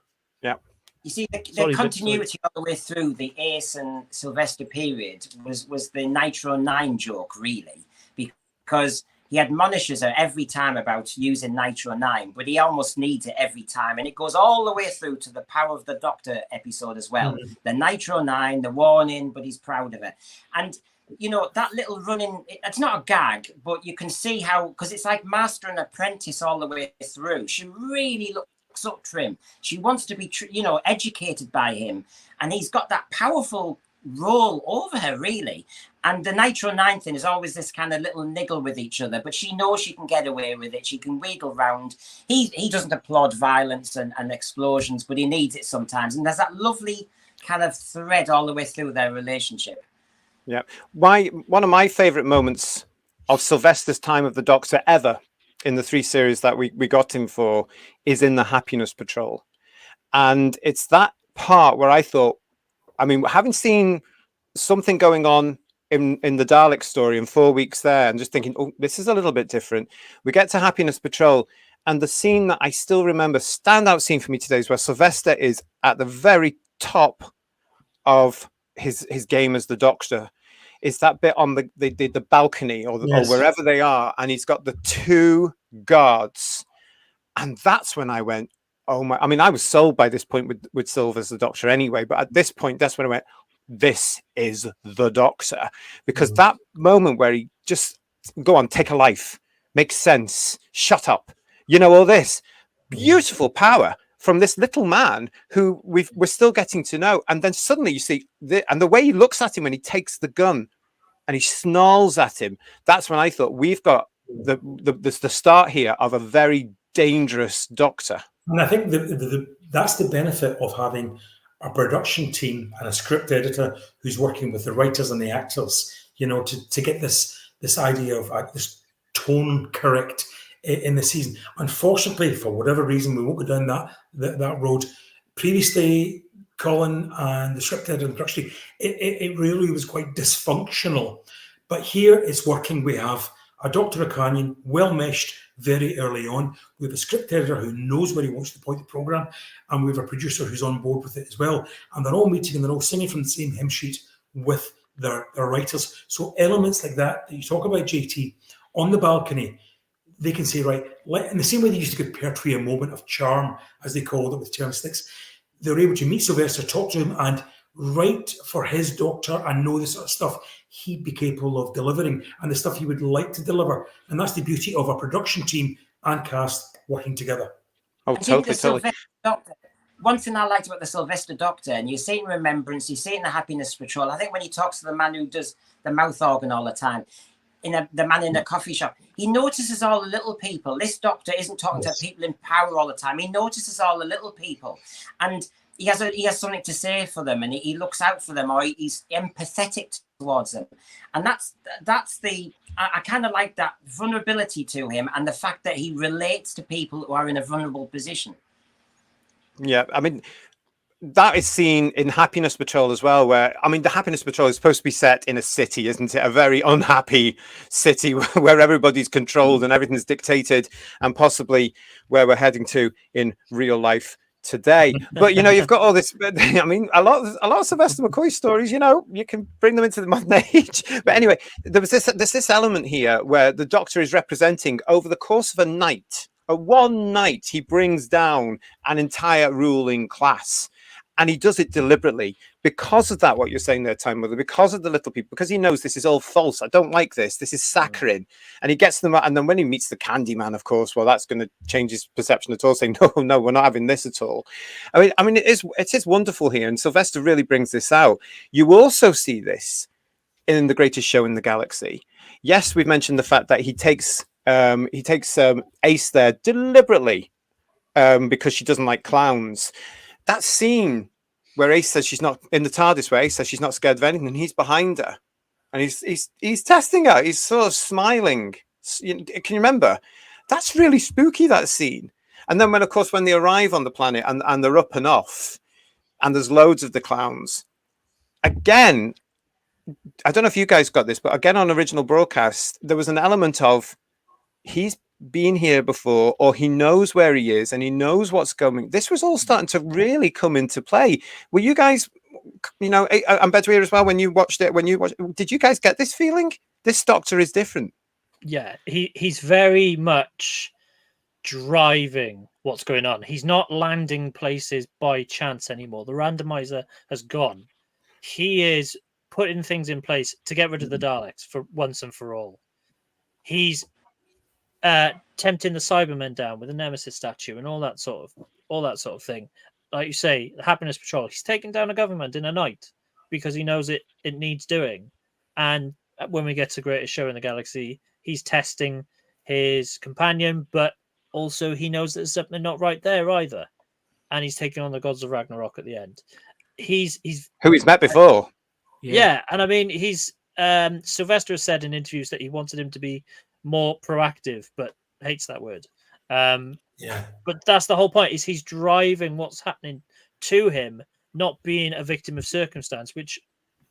You see, the Sorry, but- continuity all the way through the Ace and Sylvester period was the Nitro 9 joke, really, because he admonishes her every time about using Nitro 9, but he almost needs it every time. And it goes all the way through to the Power of the Doctor episode as well. The Nitro 9, the warning, but he's proud of it. And, you know, that little running, it's not a gag, but you can see how, because it's like master and apprentice all the way through. She really looks up to him. She wants to be, educated by him. And he's got that powerful role over her, really. And the Nitro 9 thing is always this kind of little niggle with each other, but she knows she can get away with it. She can wiggle round. He doesn't applaud violence and explosions, but he needs it sometimes. And there's that lovely kind of thread all the way through their relationship. Yeah. One of my favorite moments of Sylvester's time of the Doctor ever in the 3 series that we got him for is in the Happiness Patrol. And it's that part where I thought, I mean, having seen something going on in the Dalek story in 4 weeks there, and just thinking, oh, this is a little bit different. We get to Happiness Patrol, and the scene that I still remember, standout scene for me today, is where Sylvester is at the very top of his game as the Doctor. Is that bit on the balcony or wherever they are, and he's got the 2 guards, and that's when I went, oh my! I mean, I was sold by this point with Sylvester as the Doctor anyway, but at this point, that's when I went, this is the Doctor, because that moment where he just go on, take a life, make sense, shut up, all this beautiful power from this little man who we're still getting to know, and then suddenly you see and the way he looks at him when he takes the gun and he snarls at him. That's when I thought we've got the start here of a very dangerous Doctor. And I think that's the benefit of having a production team and a script editor who's working with the writers and the actors, to get this idea of this tone correct in the season. Unfortunately, for whatever reason, we won't go down that road. Previously, Colin and the script editor and production team, it really was quite dysfunctional. But here it's working. We have a Dr. O'Canion, well meshed very early on. We have a script editor who knows where he wants to point the program, and we have a producer who's on board with it as well. And they're all meeting and they're all singing from the same hymn sheet with their writers. So elements like that you talk about, JT, on the balcony, they can say, right, in the same way they used to give Pertwee a moment of charm, as they called it with Turn Sticks, they're able to meet Sylvester, talk to him, and write for his Doctor and know the sort of stuff he'd be capable of delivering and the stuff he would like to deliver. And that's the beauty of a production team and cast working together. Oh, totally. One thing I liked about the Sylvester Doctor, and you see it in Remembrance, you see it in the Happiness Patrol, I think when he talks to the man who does the mouth organ all the time, the man in the coffee shop, he notices all the little people. This Doctor isn't talking to people in power all the time. He notices all the little people, and he has something to say for them, and he looks out for them, or he's empathetic towards them. And that's I kind of like that vulnerability to him, and the fact that he relates to people who are in a vulnerable position. Yeah, I mean, that is seen in Happiness Patrol as well, where, I mean, the Happiness Patrol is supposed to be set in a city, isn't it? A very unhappy city where everybody's controlled and everything's dictated, and possibly where we're heading to in real life today. But you've got all this. I mean, a lot of Sylvester McCoy stories. You can bring them into the modern age. But anyway, there's this element here where the Doctor is representing over the course of a night. One night, he brings down an entire ruling class, and he does it deliberately because of that. What you're saying there, Time Mother, because of the little people, because he knows this is all false. I don't like this. This is saccharine, and he gets them. And then when he meets the Candyman, of course, well, that's going to change his perception at all. Saying, no, we're not having this at all. I mean, it is wonderful here, and Sylvester really brings this out. You also see this in The Greatest Show in the Galaxy. Yes, we've mentioned the fact that he takes Ace there deliberately because she doesn't like clowns. That scene where Ace says she's not in the TARDIS, where Ace says she's not scared of anything, and he's behind her, and he's testing her. He's sort of smiling. Can you remember? That's really spooky, that scene. And then when they arrive on the planet and they're up and off, and there's loads of the clowns. Again, I don't know if you guys got this, but again on original broadcast, there was an element of he's been here before, or he knows where he is and he knows what's going. This was all starting to really come into play. Were you guys, I'm better here as well when you watched it, did you guys get this feeling? This Doctor is different. Yeah, he's very much driving what's going on. He's not landing places by chance anymore. The randomizer has gone. He is putting things in place to get rid of the Daleks for once and for all. He's tempting the Cybermen down with a Nemesis statue and all that sort of thing. Like you say, the Happiness Patrol. He's taking down a government in a night because he knows it needs doing. And when we get to Greatest Show in the Galaxy, he's testing his companion, but also he knows that there's something not right there either. And he's taking on the gods of Ragnarok at the end. He's who he's met before. Yeah, and I mean, he's Sylvester has said in interviews that he wanted him to be more proactive, but hates that word. But that's the whole point, is he's driving what's happening to him, not being a victim of circumstance, which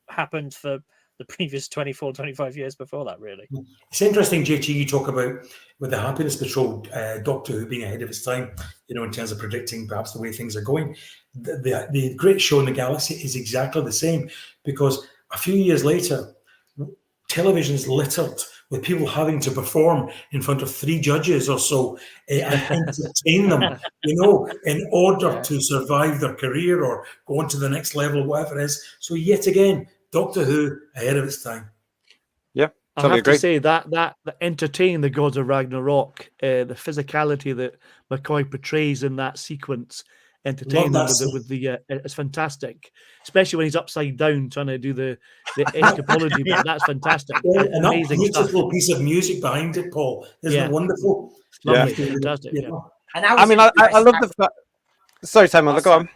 happened for the previous 24, 25 years before that, really. It's interesting, JT, you talk about with the Happiness Patrol, Doctor Who being ahead of its time, in terms of predicting perhaps the way things are going. The Great Show in the Galaxy is exactly the same, because a few years later, television is littered with people having to perform in front of 3 judges or so and entertain them, in order to survive their career or go on to the next level, whatever it is. So yet again, Doctor Who ahead of its time. Yeah, I have to say that entertaining the gods of Ragnarok, the physicality that McCoy portrays in that sequence, entertaining them with the it's fantastic, especially when he's upside down trying to do the escapology. But that's fantastic. Yeah, and that amazing beautiful stuff. piece of music behind it, Paul. Isn't it wonderful? Lovely. Fantastic. Yeah. And I love the fact. Sorry, Simon, go on.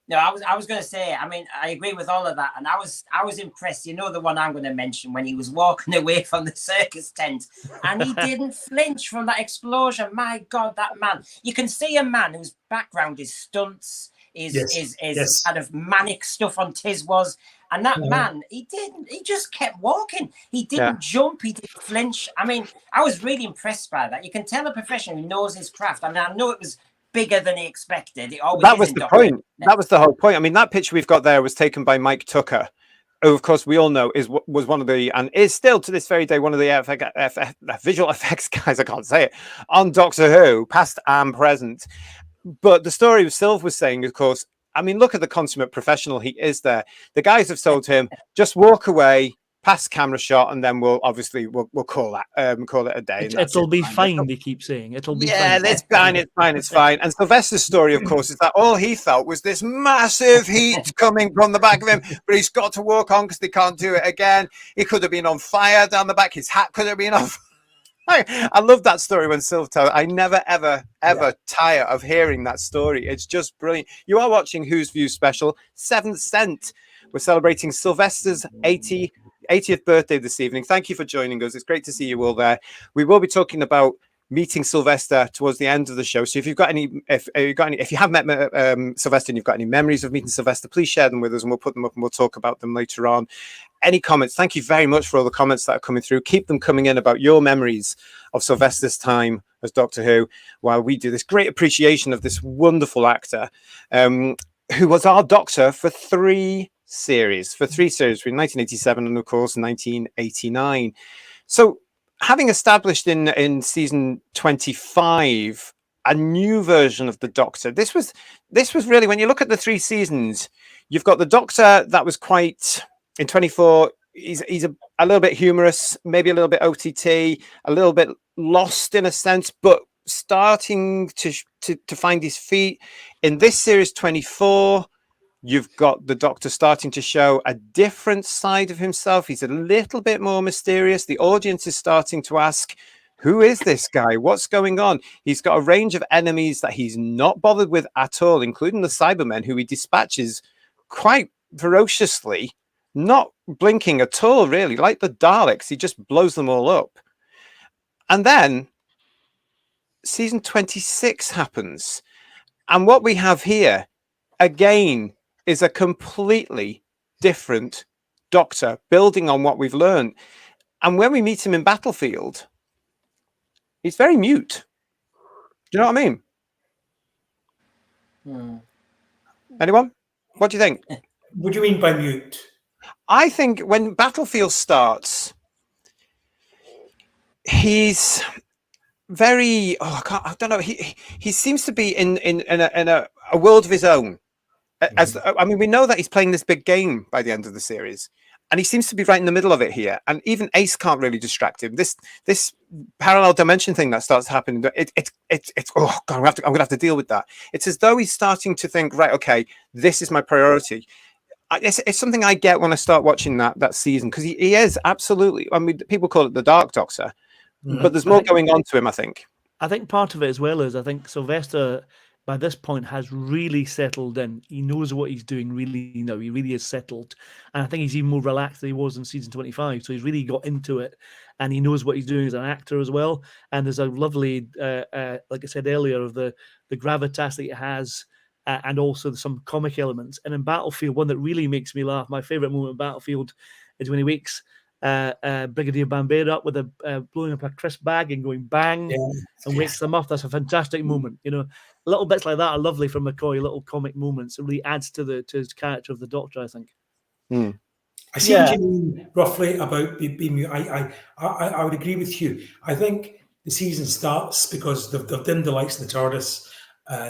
No, I was going to say, I mean, I agree with all of that. And I was impressed. The one I'm going to mention, when he was walking away from the circus tent and he didn't flinch from that explosion. My God, that man. You can see a man whose background is stunts, is kind of manic stuff on Tiswas. And that man, he just kept walking. He didn't jump. He didn't flinch. I mean, I was really impressed by that. You can tell a professional who knows his craft. I mean, I know it was bigger than he expected. That was the point. That was the whole point. I mean, that picture we've got there was taken by Mike Tucker, who, of course, we all know was one of the, and is still to this very day, one of the visual effects guys, I can't say it, on Doctor Who, past and present. But the story Sylv was saying, of course, I mean, look at the consummate professional he is there. The guys have told him, just walk away, past camera shot, and then we'll call it a day. It'll be fine. They keep saying it'll be fine. Yeah, it's fine. And Sylvester's story, of course, is that all he felt was this massive heat coming from the back of him, but he's got to walk on because they can't do it again. He could have been on fire down the back. His hat could have been on fire. I love that story when Sylv tells. I never, ever tire of hearing that story. It's just brilliant. You are watching Who's View special, 7th Cent. We're celebrating Sylvester's 80th birthday this evening. Thank you for joining us. It's great to see you all there. We will be talking about meeting Sylvester towards the end of the show. So if you've got any, if you have met Sylvester and you've got any memories of meeting Sylvester, please share them with us and we'll put them up and we'll talk about them later on. Any comments? Thank you very much for all the comments that are coming through. Keep them coming in about your memories of Sylvester's time as Doctor Who, while we do this great appreciation of this wonderful actor who was our Doctor for 3 series between 1987 and of course 1989. So having established in season 25 a new version of the Doctor, this was really, when you look at the 3 seasons, you've got the Doctor that was quite, in 24 he's a little bit humorous, maybe a little bit OTT, a little bit lost in a sense, but starting to find his feet. In this series 24, you've got the Doctor starting to show a different side of himself. He's a little bit more mysterious. The audience is starting to ask, who is this guy? What's going on? He's got a range of enemies that he's not bothered with at all, including the Cybermen, who he dispatches quite ferociously not blinking at all, really, like the Daleks. He just blows them all up. And then season 26 happens. And what we have here, again, is a completely different Doctor, building on what we've learned. And when we meet him in Battlefield, he's very mute. Do you know what I mean? Anyone? What do you think? What do you mean by mute? I think when Battlefield starts, he's very, I don't know. He seems to be in a world of his own. As I mean, we know that he's playing this big game by the end of the series, and he seems to be right in the middle of it here. And even Ace can't really distract him. This parallel dimension thing that starts happening, it's oh god, I'm gonna have to deal with that. It's as though he's starting to think, right, okay, this is my priority. It's something I get when I start watching that season, because he is absolutely. I mean, people call it the Dark Doctor, but there's more going on to him, I think. I think part of it as well is I think Sylvester, by this point, has really settled in. He knows what he's doing really now. He really is settled. And I think he's even more relaxed than he was in season 25. So he's really got into it, and he knows what he's doing as an actor as well. And there's a lovely, like I said earlier, of the gravitas that it has, and also some comic elements. And in Battlefield, one that really makes me laugh, my favorite moment in Battlefield is when he wakes Brigadier Bambera up with blowing up a crisp bag and going bang, and wakes them up. That's a fantastic moment. You know, little bits like that are lovely from McCoy, little comic moments. It really adds to his character of the Doctor, I think. I see what you mean roughly about being mute. I would agree with you. I think the season starts because they've dimmed the lights in the TARDIS,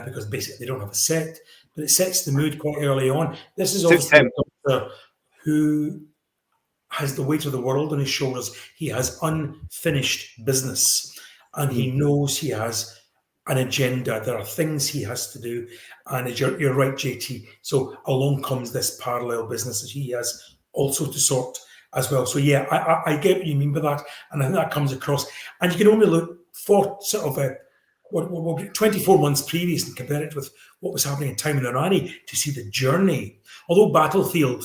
because basically they don't have a set, but it sets the mood quite early on. This is obviously a Doctor who has the weight of the world on his shoulders. He has unfinished business, and he knows he has an agenda. There are things he has to do, and you're right, JT. So along comes this parallel business that he has also to sort as well. So yeah, I get what you mean by that, and I think that comes across. And you can only look for sort of 24 months previous and compare it with what was happening in Time in the Rani to see the journey. Although Battlefield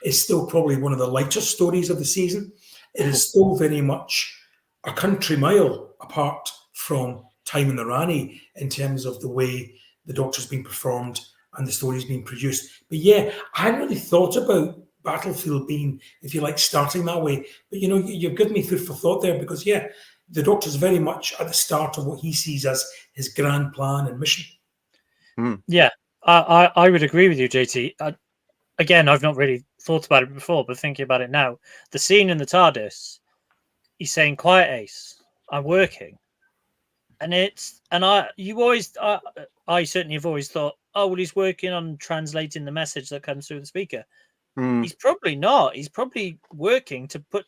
is still probably one of the lighter stories of the season, it is still very much a country mile apart from Time in the Rani in terms of the way the Doctor's being performed and the story's being produced. But yeah, I hadn't really thought about Battlefield being, if you like, starting that way. But you know, you've given me food for thought there, because yeah, the Doctor's very much at the start of what he sees as his grand plan and mission. Yeah, I would agree with you, JT. Again, I've not really thought about it before, but thinking about it now, the scene in the TARDIS, he's saying, "Quiet, Ace, I'm working," and I certainly have always thought, oh well, he's working on translating the message that comes through the speaker. He's probably not. He's probably working to put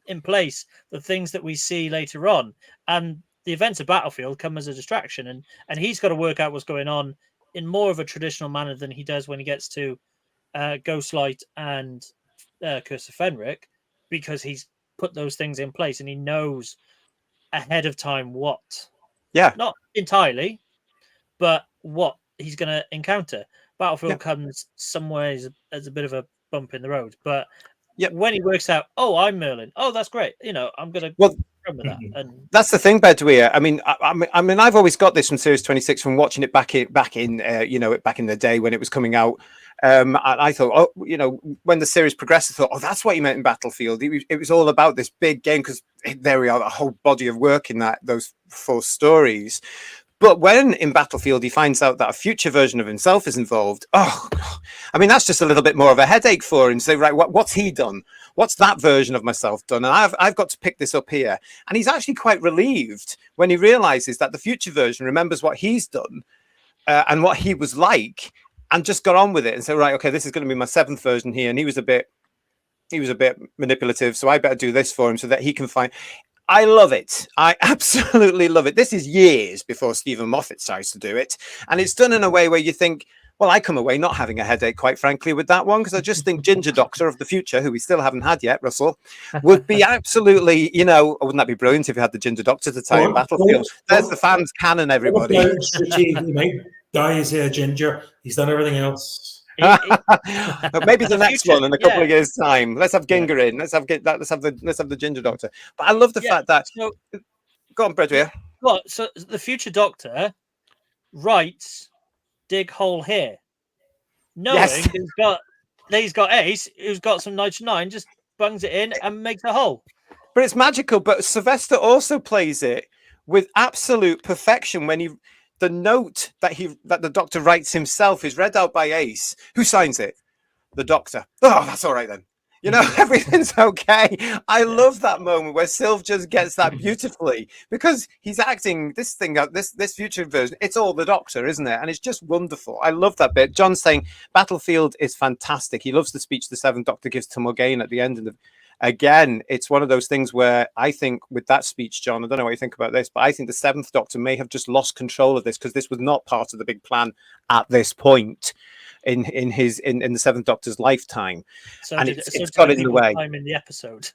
in place the things that we see later on, and the events of Battlefield come as a distraction, and he's got to work out what's going on in more of a traditional manner than he does when he gets to Ghostlight and Curse of Fenric, because he's put those things in place and he knows ahead of time what, not entirely, but what he's going to encounter. Battlefield comes somewhere as a bit of a bump in the road, but when he works out, oh, I'm Merlin, oh, that's great, you know, I'm going to remember that. And that's the thing, Bedouin. I mean, I've always got this from Series 26 from watching it back in the day when it was coming out. And I thought, oh, you know, when the series progressed, I thought, oh, that's what he meant in Battlefield. It was all about this big game, because there we are, a whole body of work in those 4 stories. But when in Battlefield he finds out that a future version of himself is involved, oh, I mean, that's just a little bit more of a headache for him. So, right, what's he done? What's that version of myself done? And I've got to pick this up here. And he's actually quite relieved when he realizes that the future version remembers what he's done and what he was like, and just got on with it and said, right, okay, this is going to be my 7th version here. And he was a bit manipulative, so I better do this for him so that he can find. I love it. I absolutely love it. This is years before Stephen Moffat starts to do it. And it's done in a way where you think, well, I come away not having a headache, quite frankly, with that one, because I just think Ginger Doctor of the future, who we still haven't had yet, Russell, would be absolutely, you know, wouldn't that be brilliant if you had the Ginger Doctor to tie in Battlefield? There's the fans canon, everybody. He might dye his hair ginger. He's done everything else. Maybe the next future, one in a couple of years' time. Let's have Ginger in. Let's have the Ginger Doctor. But I love the fact that. So, go on, Bredway. well, so the future Doctor writes dig hole here, knowing Yes. he's got Ace, who's got some nitrogen, just bungs it in and makes a hole. But it's magical. But Sylvester also plays it with absolute perfection when the note that the Doctor writes himself is read out by Ace. Who signs it? The Doctor. Oh, that's all right then. You know, everything's okay. I love that moment where Sylv just gets that beautifully because he's acting this future version. It's all the Doctor, isn't it? And it's just wonderful. I love that bit. John's saying Battlefield is fantastic. He loves the speech the Seventh Doctor gives to Morgaine at the end of the. Again, it's one of those things where I think with that speech, John, I don't know what you think about this, but I think the Seventh Doctor may have just lost control of this because this was not part of the big plan at this point in the Seventh Doctor's lifetime. So and it's got in the way. Time in the episode.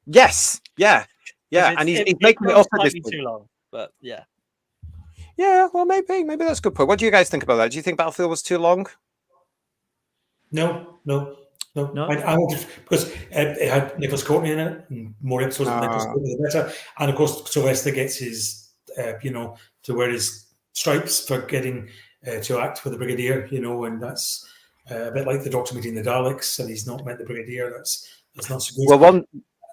Yes, yeah, and he's making it up at this point. Too long, but yeah. Yeah, well, maybe that's a good point. What do you guys think about that? Do you think Battlefield was too long? No. I wanted because it had Nicholas Courtney in it, and more episodes of Nicholas Courtney the better. And of course, Sylvester gets his, to wear his stripes for getting to act for the Brigadier, and that's a bit like the Doctor meeting the Daleks, and he's not met the Brigadier. That's not so good. Well,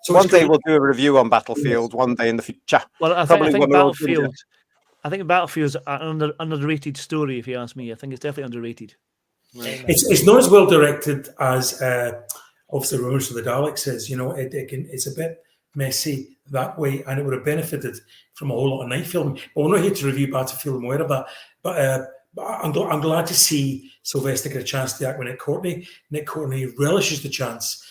one day we'll do a review on Battlefield. One day in the future. Well, I think Battlefield. I think Battlefield's an underrated story. If you ask me, I think it's definitely underrated. Right. It's not as well directed as obviously Rumors of the Daleks is. It's a bit messy that way, and it would have benefited from a whole lot of night filming. But we're not here to review Battlefield. I'm aware of that, but I'm glad to see Sylvester get a chance to act with Nick Courtney. Nick Courtney relishes the chance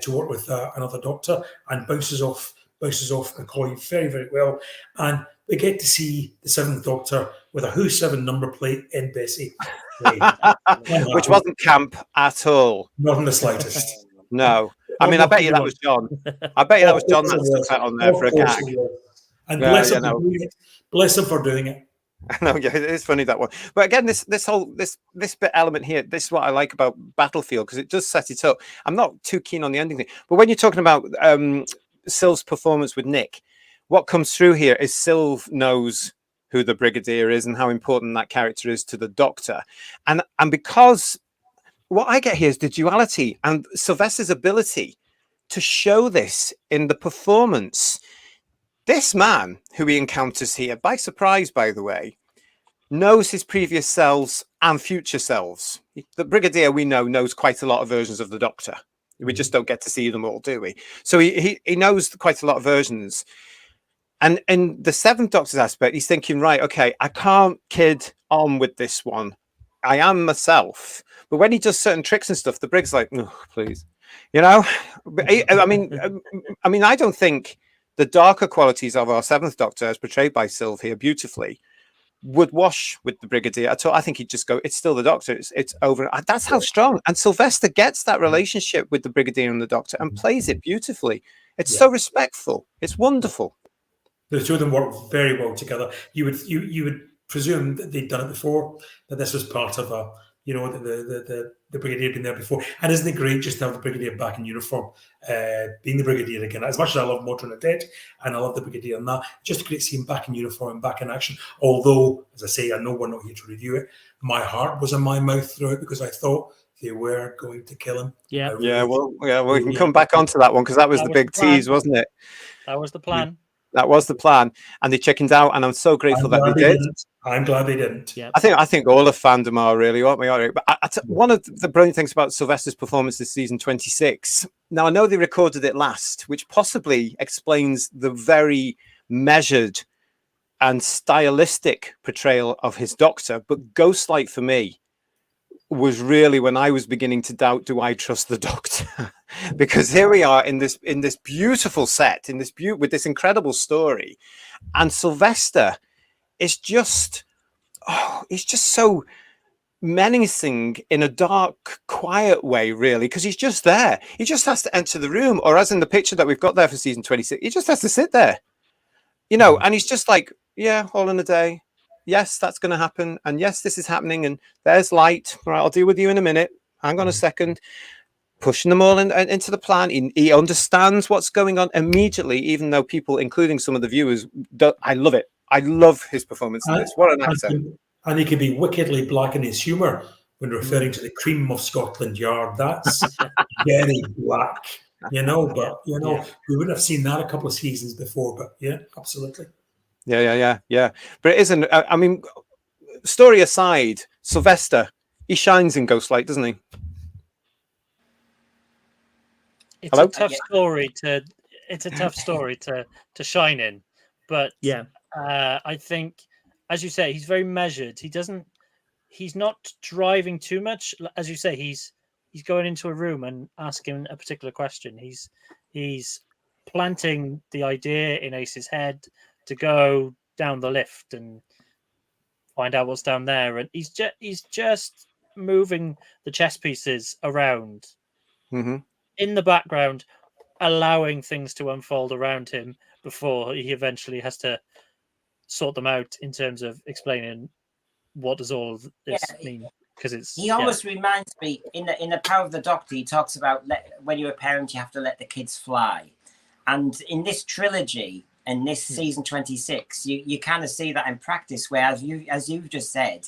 to work with another Doctor and bounces off McCoy very, very well. And we get to see the Seventh Doctor with a Who 7 number plate in Bessie. Which wasn't camp at all. Not in the slightest. No. I mean, I bet you that was John. I bet you that was John that stuck that on there for a gag. And bless him for doing it. Bless him for doing it. No, yeah, it is funny, that one. But again, this bit element here, this is what I like about Battlefield, because it does set it up. I'm not too keen on the ending thing, but when you're talking about Sylv's performance with Nick, what comes through here is Sylv knows who the Brigadier is and how important that character is to the Doctor. And because what I get here is the duality and Sylvester's ability to show this in the performance. This man who he encounters here, by surprise, by the way, knows his previous selves and future selves. The Brigadier, we know, knows quite a lot of versions of the Doctor. We just don't get to see them all, do we? So he knows quite a lot of versions. And in the Seventh Doctor's aspect, he's thinking, right, okay, I can't kid on with this one. I am myself. But when he does certain tricks and stuff, the Brig's like, oh, please. I mean, I don't think the darker qualities of our Seventh Doctor, as portrayed by Sylv here beautifully, would wash with the Brigadier at all. I think he'd just go, it's still the Doctor. It's over. That's how strong. And Sylvester gets that relationship with the Brigadier and the Doctor and plays it beautifully. It's so respectful. It's wonderful. The two of them work very well together. You would presume that they'd done it before, that this was part of the Brigadier been there before. And isn't it great just to have the Brigadier back in uniform, being the Brigadier again? As much as I love Mordrin and Dead, and I love the Brigadier and that, just great to see him back in uniform and back in action. Although, as I say, I know we're not here to review it. My heart was in my mouth throughout because I thought they were going to kill him. Yeah. We can come back onto that one because that was the big tease, wasn't it? That was the plan. That was the plan, and they chickened out, and I'm so grateful that they did. I'm glad they didn't. Yep. I think all of fandom are really, aren't we? But one of the brilliant things about Sylvester's performance this season 26. Now I know they recorded it last, which possibly explains the very measured and stylistic portrayal of his Doctor. But Ghostlight for me was really when I was beginning to doubt, do I trust the Doctor? Because here we are in this beautiful set, with this incredible story, and Sylvester is just he's just so menacing in a dark, quiet way, really, because he's just there. He just has to enter the room, or as in the picture that we've got there for season 26, he just has to sit there, and he's just like, yeah, all in a day. Yes, that's going to happen. And yes, this is happening. And there's light. All right, I'll deal with you in a minute. hang on a second, pushing them all into the plan. He understands what's going on immediately, even though people, including some of the viewers, don't. I love it. I love his performance in this. What an actor. And he can be wickedly black in his humour when referring to the cream of Scotland Yard. That's very black, you know, but, you know, we wouldn't have seen that a couple of seasons before, but yeah, absolutely. Yeah. But it isn't, I mean, story aside, Sylvester, he shines in Ghostlight, doesn't he? It's a tough story to shine in, but I think, as you say, he's very measured. He's not driving too much. As you say, he's going into a room and asking a particular question. He's planting the idea in Ace's head to go down the lift and find out what's down there, and he's just moving the chess pieces around in the background, allowing things to unfold around him before he eventually has to sort them out in terms of explaining what does all of this mean. Because he almost reminds me in the Power of the Doctor. He talks about when you're a parent, you have to let the kids fly, and in this trilogy and this season 26, you kind of see that in practice. Where as you've just said,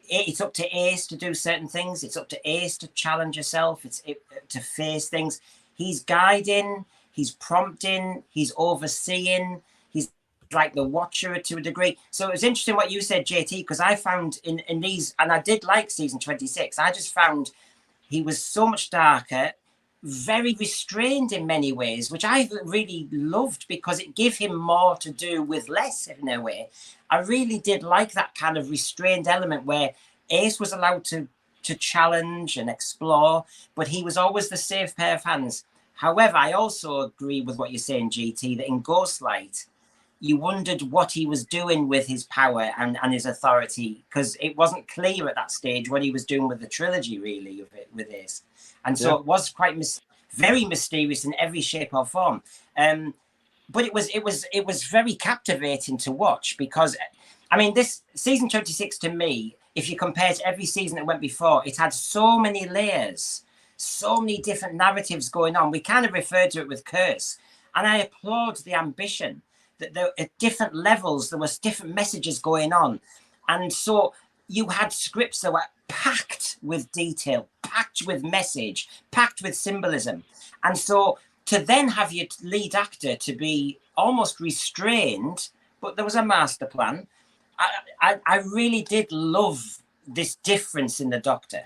it's up to Ace to do certain things. It's up to Ace to challenge herself. It's to face things. He's guiding, he's prompting, he's overseeing, he's like the watcher to a degree. So it was interesting what you said, JT, because I found in these, and I did like season 26, I just found he was so much darker, very restrained in many ways, which I really loved because it gave him more to do with less in a way. I really did like that kind of restrained element where Ace was allowed to challenge and explore, but he was always the safe pair of hands. However, I also agree with what you're saying, GT, that in Ghostlight, you wondered what he was doing with his power and his authority, because it wasn't clear at that stage what he was doing with the trilogy, really, with Ace. And so it was quite very mysterious in every shape or form. But it was very captivating to watch because, I mean, this season 26 to me, if you compare to every season that went before, it had so many layers, so many different narratives going on. We kind of referred to it with Curse, and I applaud the ambition that there, at different levels, there was different messages going on. And so you had scripts that were packed with detail, packed with message, packed with symbolism. And so to then have your lead actor to be almost restrained, but there was a master plan. I really did love this difference in the Doctor.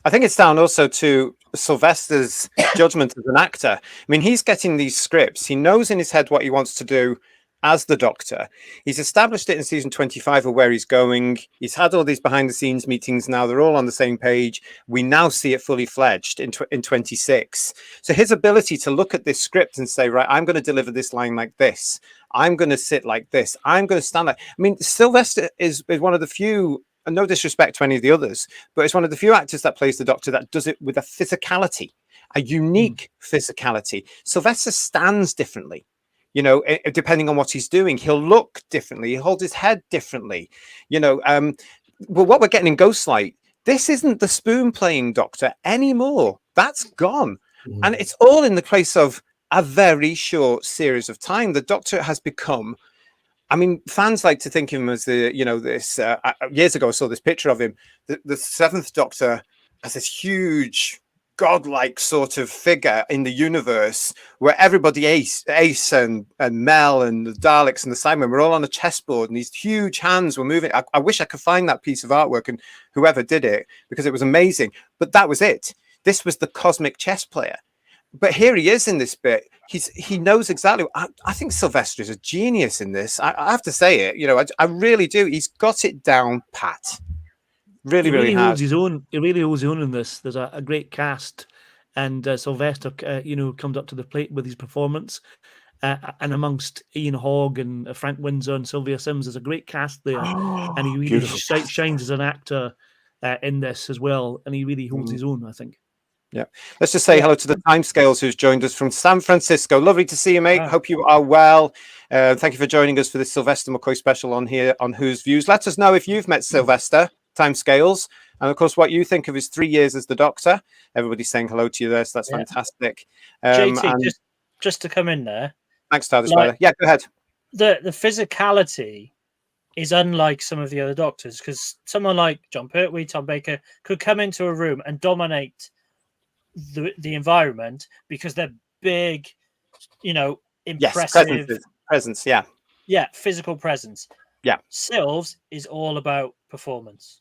I think it's down also to Sylvester's judgment as an actor. I mean, he's getting these scripts. He knows in his head what he wants to do as the Doctor. He's established it in season 25 of where he's going. He's had all these behind the scenes meetings now. They're all on the same page. We now see it fully fledged in 26. So his ability to look at this script and say, right, I'm going to deliver this line like this. I'm going to sit like this. I'm going to stand like... I mean, Sylvester is one of the few, and no disrespect to any of the others, but it's one of the few actors that plays the Doctor that does it with a physicality, a unique physicality. Sylvester stands differently. You know, depending on what he's doing, he'll look differently. He'll hold his head differently. You know, but what we're getting in Ghostlight, this isn't the spoon playing Doctor anymore. That's gone. And it's all in the place of a very short series of time. The Doctor has become, I mean, fans like to think of him as the, you know, this, years ago I saw this picture of him, the seventh Doctor as this huge, godlike sort of figure in the universe where everybody, Ace and Mel and the Daleks and the Cybermen, were all on a chessboard and these huge hands were moving. I wish I could find that piece of artwork and whoever did it, because it was amazing. But that was it. This was the cosmic chess player. But here he is in this bit. He knows exactly. I think Sylvester is a genius in this. I have to say it. You know, I really do. He's got it down pat. Really holds his own. He really holds his own in this. There's a great cast, and Sylvester, comes up to the plate with his performance. And amongst Ian Hogg and Frank Windsor and Sylvia Sims, there's a great cast there, and he really shines as an actor in this as well. And he really holds his own, I think. Yeah. Let's just say hello to the Timescales who's joined us from San Francisco. Lovely to see you, mate. Hope you are well. Thank you for joining us for this Sylvester McCoy special on here on Whose Views. Let us know if you've met Sylvester. time scales. And of course, what you think of is 3 years as the Doctor. Everybody's saying hello to you there, so that's fantastic. JT, And just to come in there. thanks, Todd, as like, well. Yeah, go ahead. The physicality is unlike some of the other Doctors, because someone like John Pertwee, Tom Baker could come into a room and dominate the environment because they're big, impressive. Yes, presence, yeah. Yeah, physical presence. Yeah. Sylves is all about performance.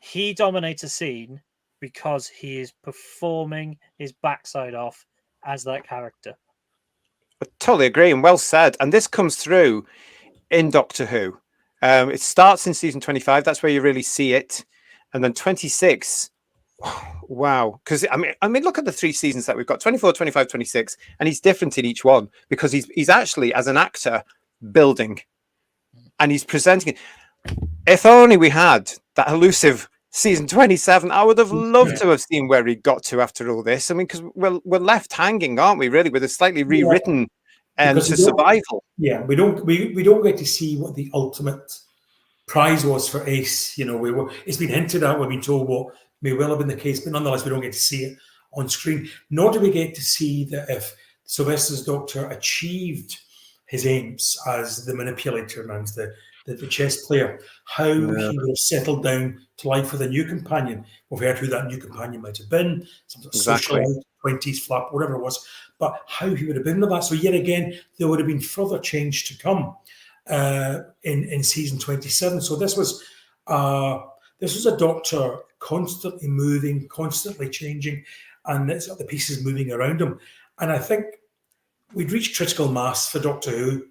He dominates a scene because he is performing his backside off as that character. I totally agree, and well said. And this comes through in Doctor Who. It starts in season 25. That's where you really see it. And then 26. Wow. Because I mean, look at the 3 seasons that we've got: 24, 25, 26, and he's different in each one because he's actually, as an actor, building, and he's presenting it. If only we had that elusive season 27, I would have loved to have seen where he got to after all this. I mean, because we're left hanging, aren't we? Really, with a slightly rewritten end to survival. Yeah, we don't get to see what the ultimate prize was for Ace. It's been hinted at. We've been told what may well have been the case, but nonetheless, we don't get to see it on screen. Nor do we get to see that if Sylvester's Doctor achieved his aims as the manipulator and as the chess player, how he would have settled down to life with a new companion. We've heard who that new companion might have been, some sort of social 20s flap, whatever it was, but how he would have been with that. So yet again, there would have been further change to come in season 27. So this was a Doctor constantly moving, constantly changing, and it's got the pieces moving around him. And I think we'd reached critical mass for Doctor Who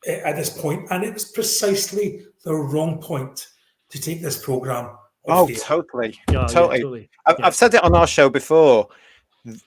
at this point, and it was precisely the wrong point to take this program. Totally. I've said it on our show before.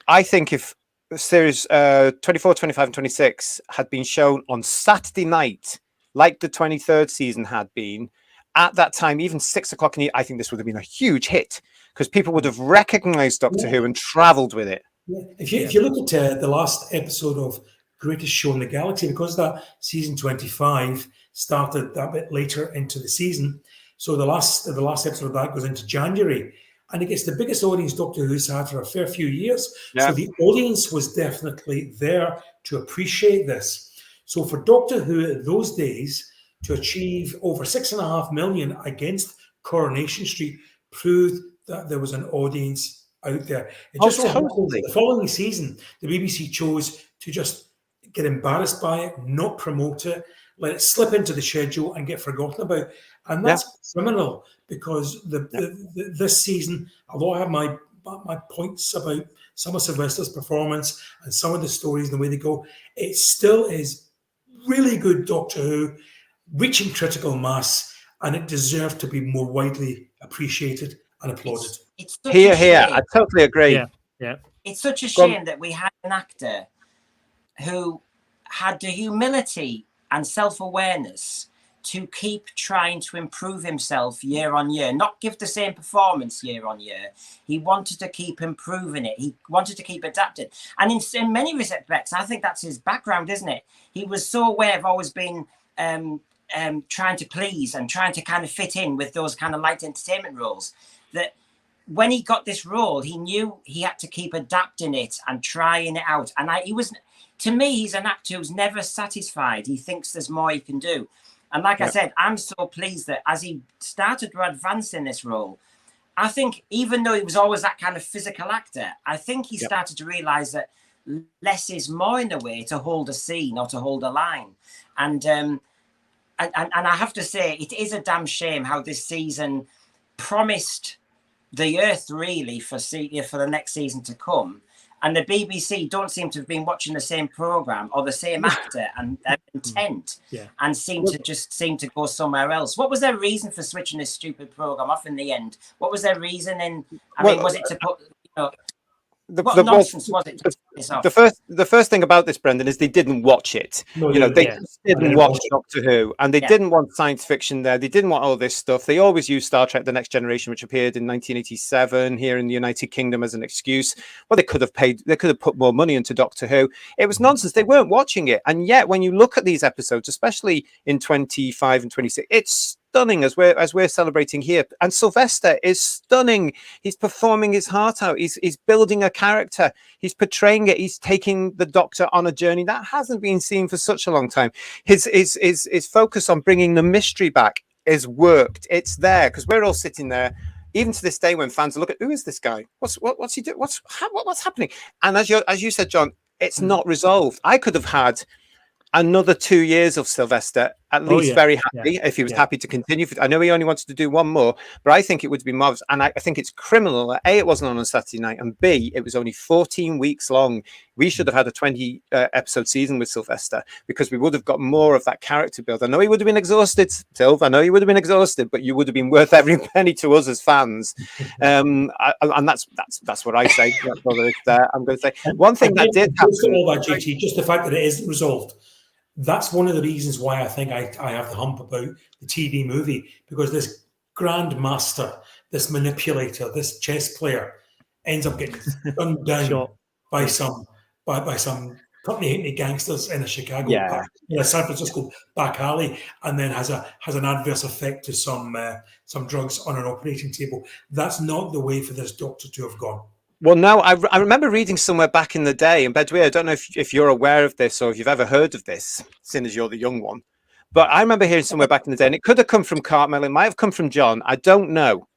I think if series 24, 25, and 26 had been shown on Saturday night, like the 23rd season had been, at that time, even 6 o'clock in the evening, I think this would have been a huge hit because people would have recognized Doctor Who and traveled with it. Yeah. If you look at the last episode of Greatest Show in the Galaxy, because that season 25 started a bit later into the season, so the last episode of that goes into January, and it gets the biggest audience Doctor Who's had for a fair few years. Yeah. So the audience was definitely there to appreciate this. So for Doctor Who in those days to achieve over 6.5 million against Coronation Street proved that there was an audience out there. It just the following season, the BBC chose to just get embarrassed by it, not promote it, let it slip into the schedule and get forgotten about. And that's criminal because this season, although I have my points about some of Sylvester's performance and some of the stories and the way they go, it still is really good Doctor Who, reaching critical mass, and it deserved to be more widely appreciated and applauded. It's here. I totally agree. Yeah. It's such a shame that we had an actor who had the humility and self-awareness to keep trying to improve himself year on year, not give the same performance year on year. He wanted to keep improving it. He wanted to keep adapting. And in many respects, I think that's his background, isn't it? He was so aware of always being trying to please and trying to kind of fit in with those kind of light entertainment roles, that when he got this role, he knew he had to keep adapting it and trying it out. And to me, he's an actor who's never satisfied. He thinks there's more he can do. And like I said, I'm so pleased that as he started to advance in this role, I think even though he was always that kind of physical actor, I think he started to realize that less is more in a way to hold a scene or to hold a line. And I have to say, it is a damn shame how this season promised the earth really for the next season to come. And the BBC don't seem to have been watching the same programme or the same actor and intent and seem to go somewhere else. What was their reason for switching this stupid programme off in the end? What was their reason was it to put, what nonsense was it to put this off? The first thing about this, Brendan, is they didn't watch it. They didn't watch Doctor Who, and they didn't want science fiction there. They didn't want all this stuff. They always used Star Trek: The Next Generation, which appeared in 1987 here in the United Kingdom, as an excuse. Well, they could have put more money into Doctor Who. It was nonsense. They weren't watching it, and yet when you look at these episodes, especially in 25 and 26, it's stunning as we're celebrating here. And Sylvester is stunning. He's performing his heart out. He's building a character. He's portraying it. He's taking the Doctor on a journey that hasn't been seen for such a long time. His focus on bringing the mystery back is worked. It's there because we're all sitting there. Even to this day, when fans look at, who is this guy? What's he doing? What's happening? And as you said, John, it's not resolved. I could have had another 2 years of Sylvester, at least very happy, if he was happy to continue. I know he only wanted to do one more, but I think it would be marvelous. And I think it's criminal that A, it wasn't on a Saturday night, and B, it was only 14 weeks long. We should have had a 20 episode season with Sylvester because we would have got more of that character build. I know he would have been exhausted, Sylv. I know he would have been exhausted, but you would have been worth every penny to us as fans. And that's what I say. That's what it's there. I'm going to say one thing that did happen. All that, GT, just the fact that it isn't resolved. That's one of the reasons why I think I have the hump about the TV movie, because this grand master, this manipulator, this chess player ends up getting gunned down by some company gangsters in a Chicago, San Francisco back alley, and then has an adverse effect to some drugs on an operating table. That's not the way for this Doctor to have gone. Well, no, I remember reading somewhere back in the day, and Bedouin, I don't know if you're aware of this or if you've ever heard of this, seeing as you're the young one, but I remember hearing somewhere back in the day, and it could have come from Cartmel, it might have come from John, I don't know,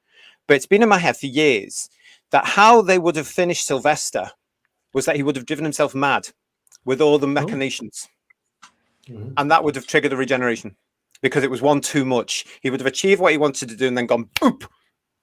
but it's been in my head for years that how they would have finished Sylvester was that he would have driven himself mad with all the machinations, and that would have triggered a regeneration because it was one too much. He would have achieved what he wanted to do and then gone, boop,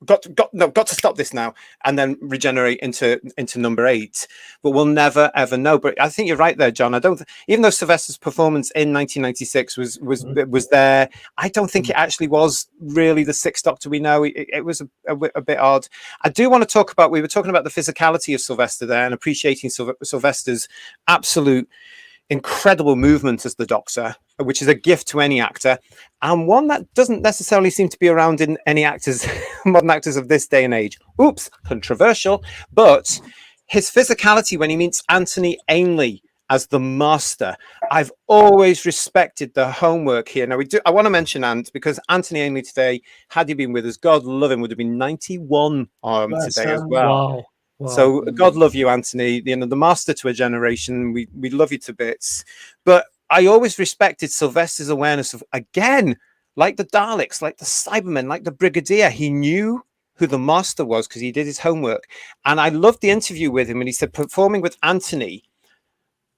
got to stop this now, and then regenerate into number 8. But we'll never ever know. But I think you're right there, John. I don't even though Sylvester's performance in 1996 was there, I don't think it actually was really the Sixth Doctor we know. It was a bit odd. I do want to talk about, we were talking about the physicality of Sylvester there and appreciating Sylvester's absolute incredible movement as the Doctor, which is a gift to any actor, and one that doesn't necessarily seem to be around in any actors, modern actors of this day and age. Oops, controversial. But his physicality when he meets Anthony Ainley as the Master, I've always respected the homework here. Now I want to mention Ant, because Anthony Ainley today, had he been with us, God love him, would have been 91 today as well. Wow. Wow. So God love you, Anthony, the Master to a generation. We love you to bits. But I always respected Sylvester's awareness of, again, like the Daleks, like the Cybermen, like the Brigadier. He knew who the Master was because he did his homework. And I loved the interview with him, and he said performing with Anthony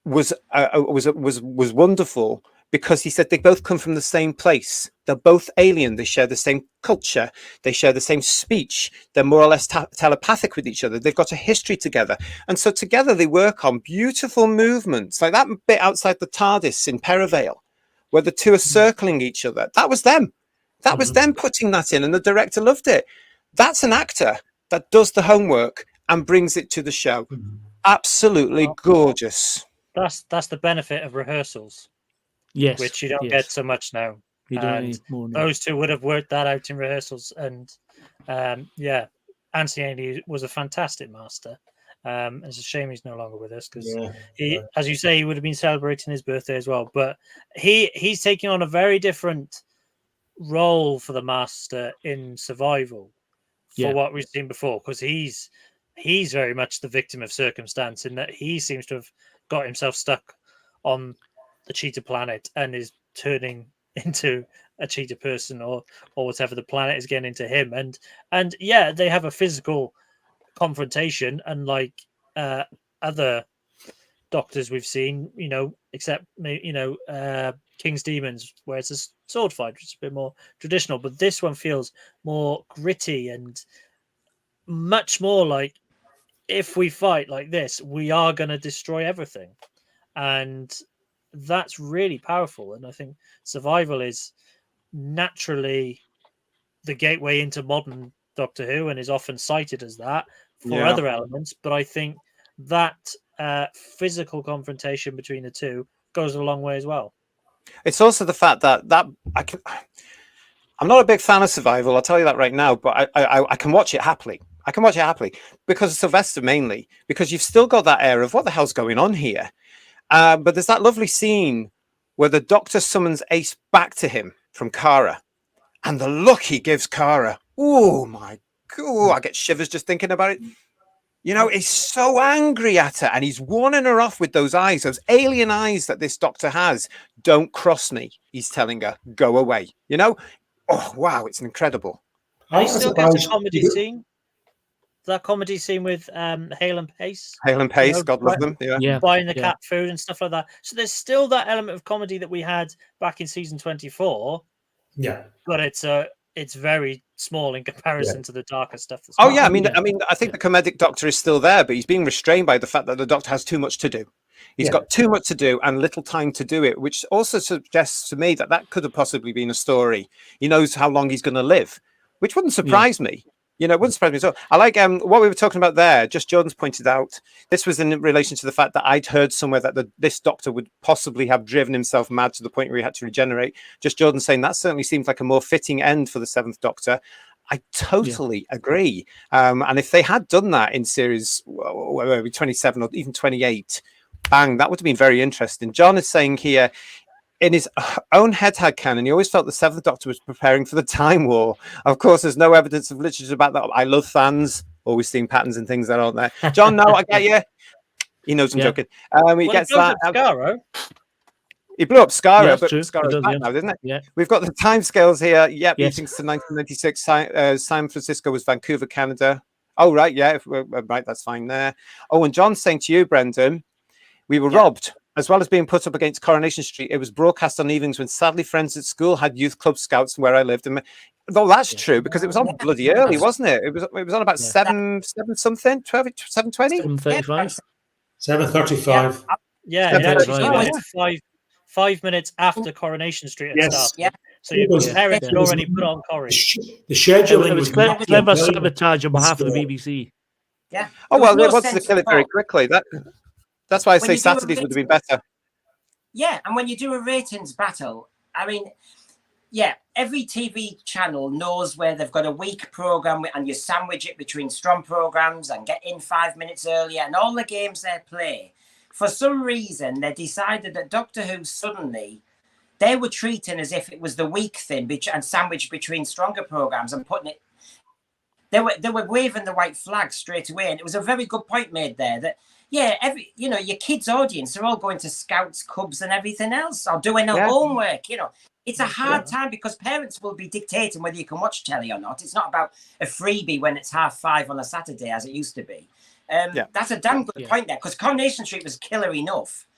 was wonderful, because he said they both come from the same place. They're both alien. They share the same culture. They share the same speech. They're more or less telepathic with each other. They've got a history together. And so together they work on beautiful movements, like that bit outside the TARDIS in Perivale, where the two are circling each other. That was them. That was them putting that in, and the director loved it. That's an actor that does the homework and brings it to the show. Absolutely gorgeous. That's the benefit of rehearsals. Yes, which you don't get so much now. You don't need more now. Those two would have worked that out in rehearsals, and Anthony Ainley was a fantastic Master. It's a shame he's no longer with us, because he, as you say, he would have been celebrating his birthday as well. But he's taking on a very different role for the Master in Survival for what we've seen before, because he's very much the victim of circumstance, in that he seems to have got himself stuck on the cheetah planet and is turning into a cheetah person or whatever. The planet is getting into him, and they have a physical confrontation, unlike other Doctors we've seen, except King's Demons, where it's a sword fight, which is a bit more traditional. But this one feels more gritty and much more like, if we fight like this, we are going to destroy everything. And that's really powerful. And I think Survival is naturally the gateway into modern Doctor Who, and is often cited as that for other elements. But I think that physical confrontation between the two goes a long way as well. It's also the fact that I'm not a big fan of Survival, I'll tell you that right now, but I can watch it happily. I can watch it happily because of Sylvester, mainly because you've still got that air of what the hell's going on here. But there's that lovely scene where the Doctor summons Ace back to him from Kara, And the look he gives Cara, oh my God, I get shivers just thinking about it. You know, he's so angry at her, and he's warning her off with those eyes, those alien eyes that this doctor has. Don't cross me, he's telling her. Go away. You know? Oh, wow, it's incredible. I still get a comedy scene. That comedy scene with Hale and Pace. Hale and Pace, God love them. Yeah. Buying the cat food and stuff like that. So there's still that element of comedy that we had back in season 24. Yeah. But it's very small in comparison to the darker stuff. That's Oh yeah, I mean, I think the comedic doctor is still there, but he's being restrained by the fact that the doctor has too much to do. He's got too much to do and little time to do it, which also suggests to me that that could have possibly been a story. He knows how long he's going to live, which wouldn't surprise me. You know, it wouldn't surprise me at all. I like what we were talking about there. Just Jordan's pointed out, this was in relation to the fact that I'd heard somewhere that this doctor would possibly have driven himself mad to the point where he had to regenerate. Just Jordan saying that certainly seems like a more fitting end for the seventh Doctor. I totally agree. And if they had done that in series 27 or even 28, bang, that would have been very interesting. John is saying here, in his own headcanon, he always felt the Seventh Doctor was preparing for the Time War. Of course, there's no evidence of literature about that. I love fans, always seeing patterns and things that aren't there. John, no, I get you. He knows I'm joking. He gets that. He blew up Skara, but Skara's back now, isn't it? Yeah. We've got the timescales here. Yep, meetings to 1996. San Francisco was Vancouver, Canada. Oh, right, yeah, right, that's fine there. Oh, and John's saying to you, Brendan, we were robbed. As well as being put up against Coronation Street, it was broadcast on evenings when sadly friends at school had youth club scouts where I lived. And though that's true, because it was on bloody early, wasn't it? It was on about 7 something, 7:20? 7:35. 7:35. Yeah, 5 minutes after Coronation Street had started. Yeah. So your parents had already put on Coronation. The scheduling was clever sabotage on behalf of the BBC. Yeah. Oh, well, they wanted to kill it very quickly. That's why I say Saturdays would have been better. Yeah, and when you do a ratings battle, I mean, every TV channel knows where they've got a weak program and you sandwich it between strong programs and get in 5 minutes earlier and all the games they play. For some reason, they decided that Doctor Who suddenly, they were treating as if it was the weak thing and sandwiched between stronger programs and putting it. They were waving the white flag straight away, and it was a very good point made there that. Yeah, your kids' audience are all going to Scouts, Cubs, and everything else, or doing their homework. You know, it's a hard time because parents will be dictating whether you can watch telly or not. It's not about a freebie when it's 5:30 on a Saturday, as it used to be. That's a damn good point there, because Coronation Street was killer enough.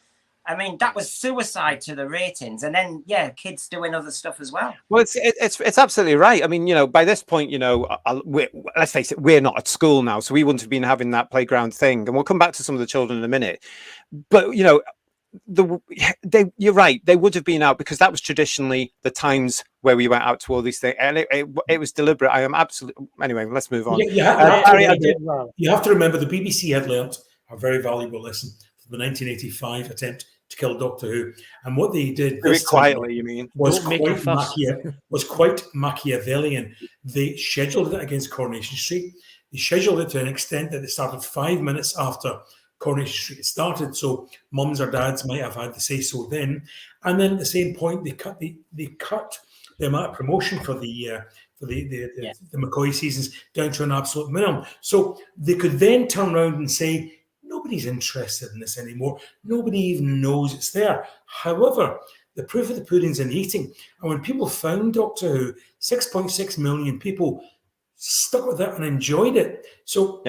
I mean, that was suicide to the ratings, and then kids doing other stuff as well. Well, it's absolutely right. I mean, you know, by this point, you know, let's face it, we're not at school now, so we wouldn't have been having that playground thing. And we'll come back to some of the children in a minute. But you know, you're right. They would have been out because that was traditionally the times where we went out to all these things, and it was deliberate. I am absolutely. Anyway, let's move on. You have to remember the BBC had learnt a very valuable lesson from the 1985 attempt to kill Doctor Who, and what they did very quietly, you mean, was quite Machiavellian. They scheduled it against Coronation Street. They scheduled it to an extent that they started 5 minutes after Coronation Street started, so mums or dads might have had to say so then. And then at the same point, they cut the amount of promotion for the McCoy seasons down to an absolute minimum. So they could then turn around and say, nobody's interested in this anymore. Nobody even knows it's there. However, the proof of the pudding's in the eating. And when people found Doctor Who, 6.6 million people stuck with it and enjoyed it. So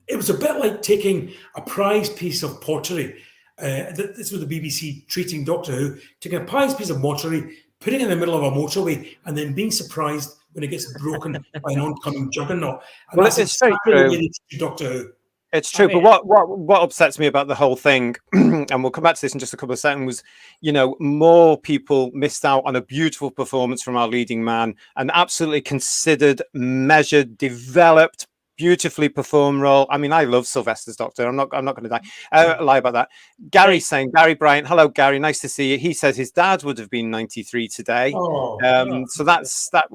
it was a bit like taking a prize piece of pottery. This was the BBC treating Doctor Who, taking a prize piece of pottery, putting it in the middle of a motorway, and then being surprised when it gets broken by an oncoming juggernaut. And well, it's very true. Doctor Who. It's true, but what upsets me about the whole thing, and we'll come back to this in just a couple of seconds, was, you know, more people missed out on a beautiful performance from our leading man, an absolutely considered, measured, developed, beautifully performed role. I mean, I love Sylvester's Doctor. I'm not going to lie about that. Gary's saying, Gary Bryant, hello, Gary, nice to see you. He says his dad would have been 93 today. So that's that.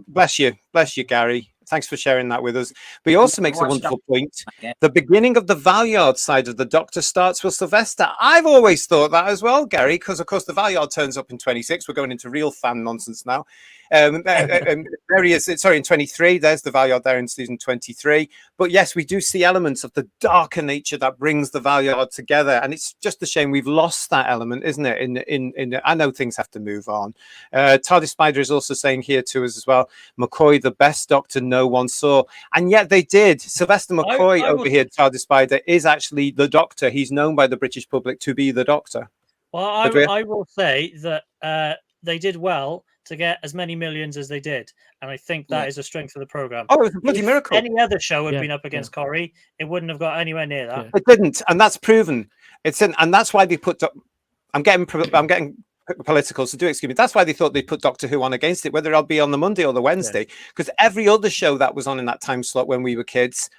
Bless you, Gary. Thanks for sharing that with us. But he also makes a wonderful point. The beginning of the Valyard side of the Doctor starts with Sylvester. I've always thought that as well, Gary, because, of course, the Valyard turns up in 26. We're going into real fan nonsense now. in 23, there's the Valyard there in season 23. But yes, we do see elements of the darker nature that brings the Valyard together. And it's just a shame we've lost that element, isn't it? In I know things have to move on. TARDIS Spider is also saying here to us as well, McCoy, the best Doctor no one saw. And yet they did. Sylvester McCoy over here, TARDIS Spider, is actually the Doctor. He's known by the British public to be the Doctor. Well, I will say that they did well to get as many millions as they did, and I think that is a strength of the program. Oh, it was a bloody miracle. Any other show had been up against Corrie, it wouldn't have got anywhere near that. It didn't, and that's proven. And that's why they put. I'm getting political, so do excuse me. That's why they thought they'd put Doctor Who on against it, whether it'll be on the Monday or the Wednesday, because every other show that was on in that time slot when we were kids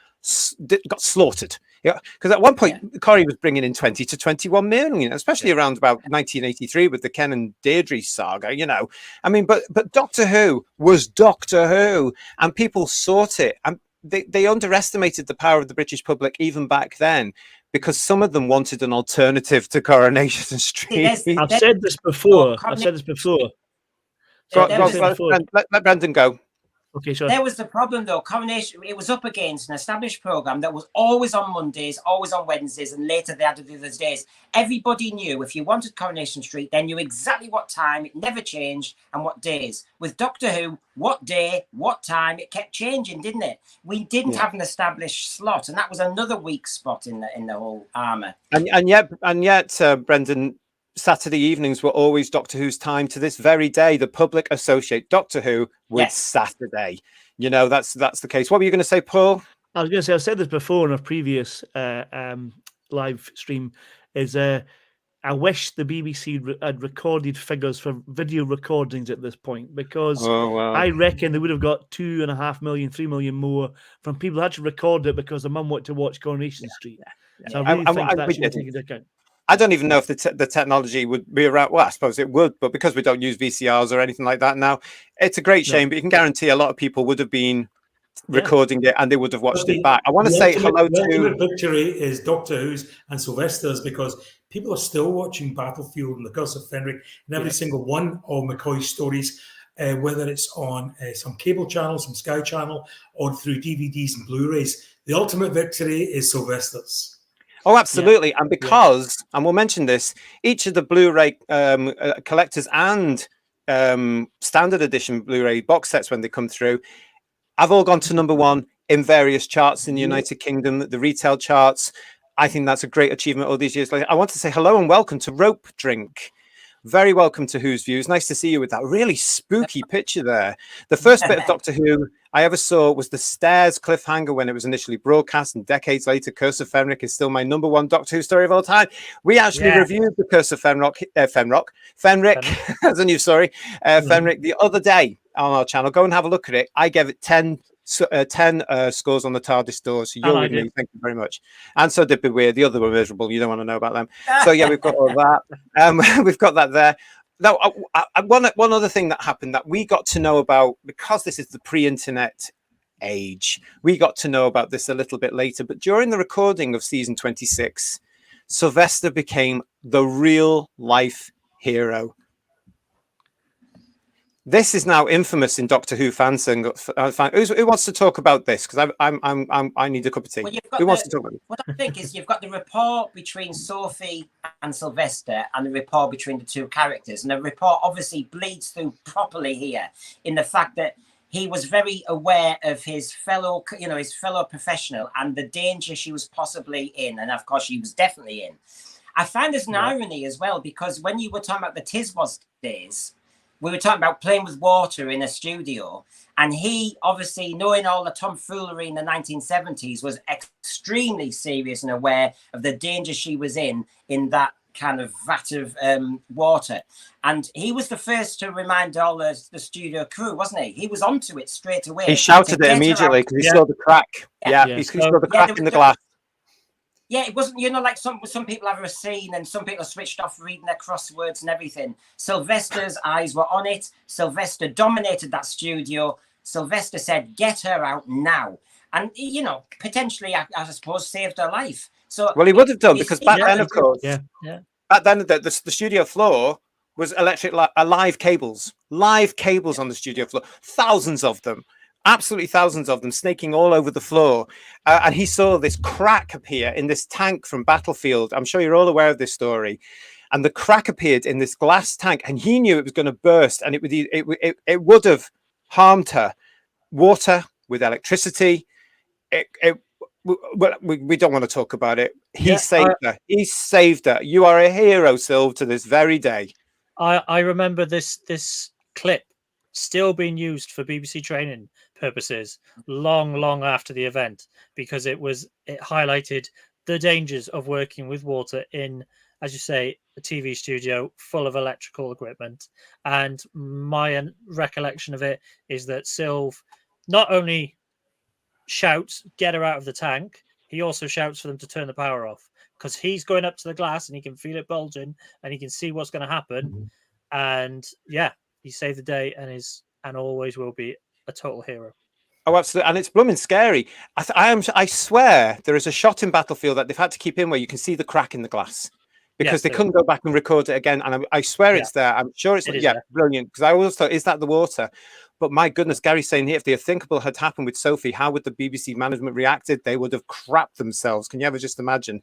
got slaughtered. Yeah, because at one point Corrie was bringing in 20 to 21 million, especially around about 1983 with the Ken and Deirdre saga. I mean, but Doctor Who was Doctor Who, and people sought it, and they underestimated the power of the British public even back then, because some of them wanted an alternative to Coronation Street. I've said this before. Let Brendan go. Okay, sure. There was the problem, though. Coronation, it was up against an established program that was always on Mondays, always on Wednesdays, and later they added the other days. Everybody knew if you wanted Coronation Street, they knew exactly what time. It never changed, and what days. With Doctor Who, what day, what time, it kept changing, didn't it? We didn't have an established slot, and that was another weak spot in the whole armour. And yet, Brendan, Saturday evenings were always Doctor Who's time to this very day. The public associate Doctor Who with Saturday. That's the case. What were you going to say, Paul? I was going to say, I've said this before in a previous live stream, is I wish the BBC had recorded figures for video recordings at this point, because I reckon they would have got 2.5 million, 3 million more from people who had to record it because the mum wanted to watch Coronation Street. So I really think that should be taken into account. I don't even know if the technology would be around. Well, I suppose it would, but because we don't use VCRs or anything like that now, it's a great shame. But you can guarantee a lot of people would have been recording it and they would have watched it back. I want to say hello to. The ultimate victory is Doctor Who's and Sylvesters, because people are still watching Battlefield and The Curse of Fenric and every single one of McCoy's stories, whether it's on some cable channel, some Sky channel, or through DVDs and Blu-rays. The ultimate victory is Sylvesters. Oh, absolutely. And because, and we'll mention this, each of the Blu-ray collectors and standard edition Blu-ray box sets, when they come through, have all gone to #1 in various charts in the United Kingdom, the retail charts. I think that's a great achievement all these years later. I want to say hello and welcome to Rope Drink. Very welcome to Who's Views. Nice to see you with that really spooky picture there. The first bit of Doctor Who I ever saw was the Stairs cliffhanger when it was initially broadcast, and decades later, Curse of Fenric is still my #1 Doctor Who story of all time. We actually reviewed the Curse of Fenric, as a new story, Fenric the other day on our channel. Go and have a look at it. I gave it 10 scores on the TARDIS doors. So you're with me. Thank you very much. And so did Beware. The other were miserable. You don't want to know about them. So yeah, we've got all that. We've got that there. Now, one other thing that happened that we got to know about, because this is the pre-internet age, we got to know about this a little bit later. But during the recording of season 26, Sylvester became the real life hero. This is now infamous in Doctor Who fans. Who wants to talk about this? Because I need a cup of tea. Well, who wants to talk about it? What I think is you've got the rapport between Sophie and Sylvester, and the rapport between the two characters, and the rapport obviously bleeds through properly here in the fact that he was very aware of his fellow professional and the danger she was possibly in, and of course she was definitely in. I find there's an irony as well, because when you were talking about the Tiswas days, we were talking about playing with water in a studio, and he, obviously, knowing all the tomfoolery in the 1970s, was extremely serious and aware of the danger she was in that kind of vat of water. And he was the first to remind all the studio crew, wasn't he? He was onto it straight away. He shouted it immediately because he saw the crack. He saw the crack in the glass. Yeah, it wasn't, like some people have a scene and some people are switched off reading their crosswords and everything. Sylvester's eyes were on it. Sylvester dominated that studio. Sylvester said, "Get her out now." And, potentially, I suppose, saved her life. So, well, he would have done, because back then, of course, back then, the studio floor was live cables on the studio floor, thousands of them. Absolutely thousands of them snaking all over the floor. And he saw this crack appear in this tank from Battlefield. I'm sure you're all aware of this story. And the crack appeared in this glass tank, and he knew it was going to burst, and it would have harmed her. Water with electricity. We don't want to talk about it. He saved her. He saved her. You are a hero, Sylv, to this very day. I remember this clip still being used for BBC training purposes long after the event, because it highlighted the dangers of working with water in, as you say, a TV studio full of electrical equipment. And my recollection of it is that Sylv not only shouts, "Get her out of the tank," he also shouts for them to turn the power off, because he's going up to the glass and he can feel it bulging and he can see what's going to happen. And yeah, he saved the day and always will be a total hero. Oh, absolutely. And it's blooming scary. I swear there is a shot in Battlefield that they've had to keep in where you can see the crack in the glass, because they couldn't go back and record it again. And I swear it's there. I'm sure it's there. Brilliant. Because I always thought, is that the water? But my goodness, Gary's saying here, if the unthinkable had happened with Sophie, how would the BBC management reacted? They would have crapped themselves. Can you ever just imagine?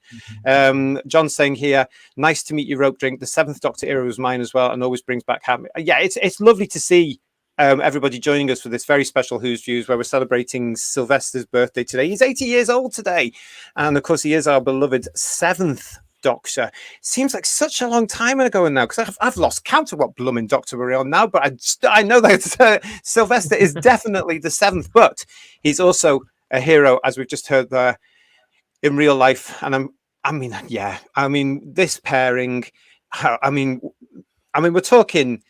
John's saying here, nice to meet you, Rope Drink. The 7th Doctor era was mine as well, and always brings back happy. Yeah, it's lovely to see everybody joining us for this very special Who's Views, where we're celebrating Sylvester's birthday today. He's 80 years old today. And of course, he is our beloved 7th Doctor. Seems like such a long time ago now, because I've lost count of what blooming Doctor we're on now, but I know that Sylvester is definitely the 7th, but he's also a hero, as we've just heard there, in real life. And I mean, this pairing, I mean, we're talking,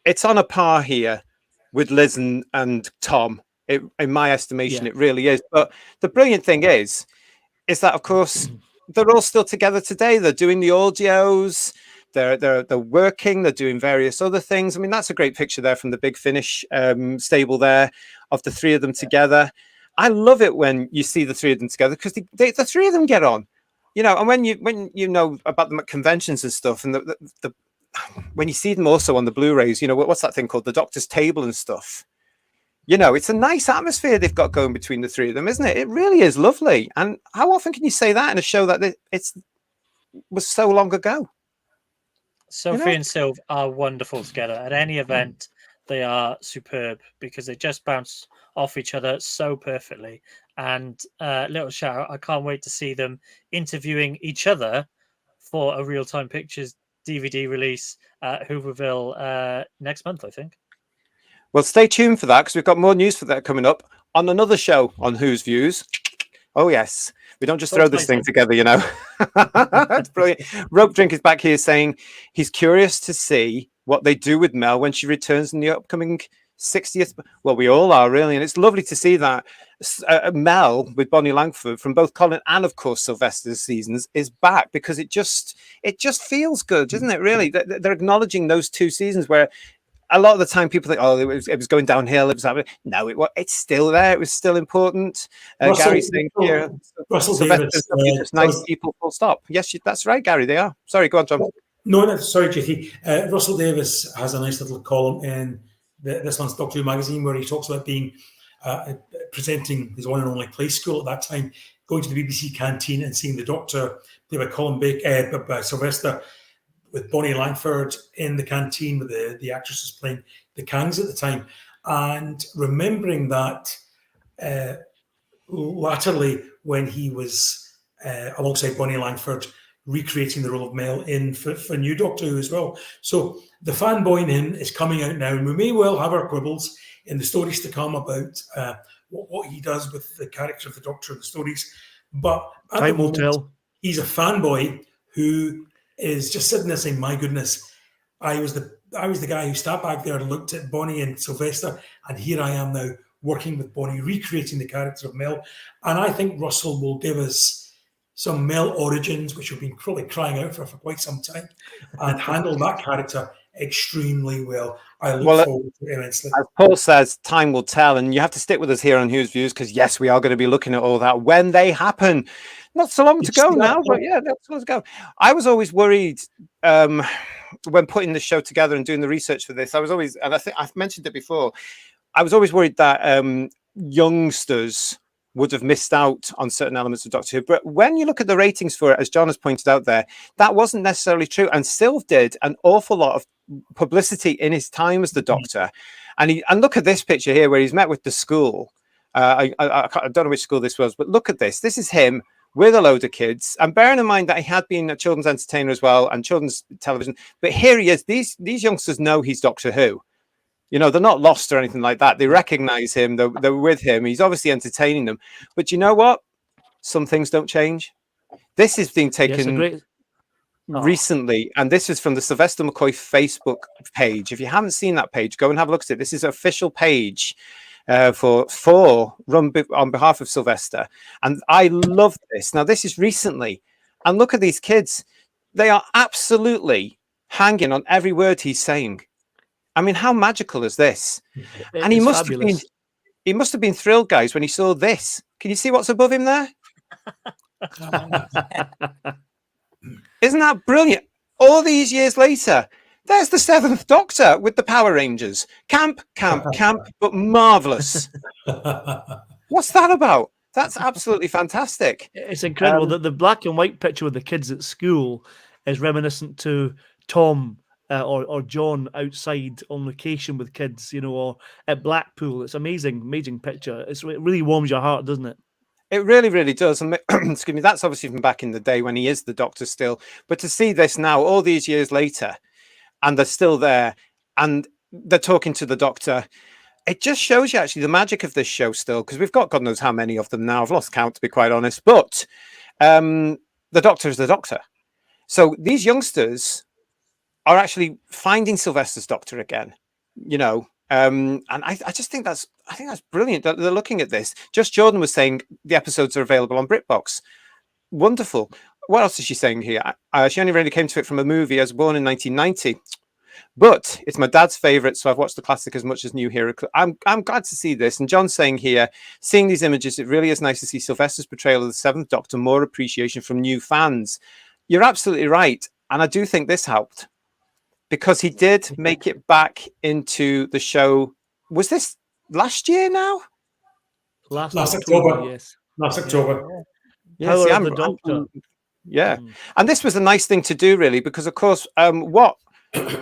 it's on a par here with Liz and Tom. In my estimation, it really is. But the brilliant thing is that, of course, they're all still together today. They're doing the audios. They're working. They're doing various other things. I mean, that's a great picture there from the Big Finish stable there of the three of them together. I love it when you see the three of them together, because the three of them get on, you know. And when you know about them at conventions and stuff, and the when you see them also on the Blu-rays, you know, what's that thing called, the Doctor's Table and stuff. You know, it's a nice atmosphere they've got going between the three of them, isn't it? It really is lovely. And how often can you say that in a show that was so long ago? Sophie and Sylv are wonderful together. At any event, they are superb, because they just bounce off each other so perfectly. And little shout out, I can't wait to see them interviewing each other for a Real-Time Pictures DVD release at Hooverville next month, I think. Well, stay tuned for that, because we've got more news for that coming up on another show on Who's Views. Oh, yes. We don't just throw this thing together, you know. That's brilliant. Rope Drink is back here saying he's curious to see what they do with Mel when she returns in the upcoming 60th. Well, we all are, really. And it's lovely to see that Mel with Bonnie Langford from both Colin and, of course, Sylvester's seasons is back, because it just feels good, doesn't it, really? They're acknowledging those two seasons where a lot of the time people think, oh, it was going downhill. It was happening. No, it's still there. It was still important. Gary's saying here, Russell Davis, just nice people, full stop. Yes, that's right, Gary. They are. Sorry, go on, John. No, sorry, JT. Russell Davis has a nice little column in this month's Doctor Who magazine, where he talks about being presenting his one and only play school at that time, going to the BBC canteen and seeing the Doctor play by Colin Baker, by Sylvester, with Bonnie Langford in the canteen with the actresses playing the Kangs at the time, and remembering that latterly when he was alongside Bonnie Langford recreating the role of Mel for New Doctor Who as well. So the fanboy in him is coming out now, and we may well have our quibbles in the stories to come about what he does with the character of the Doctor in the stories. But at time will tell. He's a fanboy who is just sitting there saying, my goodness, I was the guy who sat back there and looked at Bonnie and Sylvester, and here I am now working with Bonnie, recreating the character of Mel. And I think Russell will give us some Mel origins, which we've been probably crying out for quite some time, and handle that character extremely well. I look forward to it immensely. As Paul says, time will tell, and you have to stick with us here on Who's Views, because yes, we are going to be looking at all that when they happen. Not so long to go now, but yeah, that's long to go. I was always worried when putting the show together and doing the research for this, I was always, and I think I've mentioned it before, I was always worried that youngsters would have missed out on certain elements of Doctor Who. But when you look at the ratings for it, as John has pointed out there, that wasn't necessarily true. And Sylv did an awful lot of publicity in his time as the Doctor. And look at this picture here where he's met with the school. I don't know which school this was, but look at this. This is him with a load of kids. And bearing in mind that he had been a children's entertainer as well and children's television. But here he is. These youngsters know he's Doctor Who. You know, they're not lost or anything like that. They recognize him. They're with him. He's obviously entertaining them. But you know what? Some things don't change. This is being taken recently, and this is from the Sylvester McCoy Facebook page. If you haven't seen that page, go and have a look at it. This is an official page run on behalf of Sylvester. And I love this. Now, this is recently. And look at these kids. They are absolutely hanging on every word he's saying. I mean, how magical is this? And he must have been thrilled, guys, when he saw this. Can you see what's above him there? Isn't that brilliant? All these years later, there's the 7th Doctor with the Power Rangers. Camp, but marvelous. What's that about? That's absolutely fantastic. It's incredible that the black and white picture with the kids at school is reminiscent to Tom or John outside on location with kids, you know, or at Blackpool. It's amazing picture. It really warms your heart, doesn't it? It really, really does. And excuse me, that's obviously from back in the day when he is the Doctor still. But to see this now, all these years later, and they're still there, and they're talking to the Doctor, it just shows you actually the magic of this show still, because we've got God knows how many of them now. I've lost count, to be quite honest. But the Doctor is the Doctor. So these youngsters are actually finding Sylvester's Doctor again, you know. And I just think that's brilliant that they're looking at this. Just Jordan was saying the episodes are available on BritBox. Wonderful. What else is she saying here? She only really came to it from a movie. I was born in 1990, but it's my dad's favorite, so I've watched the classic as much as new hero. I'm glad to see this. And John's saying here, seeing these images, it really is nice to see Sylvester's portrayal of the 7th Doctor, more appreciation from new fans. You're absolutely right, and I do think this helped, because he did make it back into the show. Was this last year now? Last October. Yes. Last October. Yeah, see, the Doctor. Yeah. And this was a nice thing to do, really, because, of course, what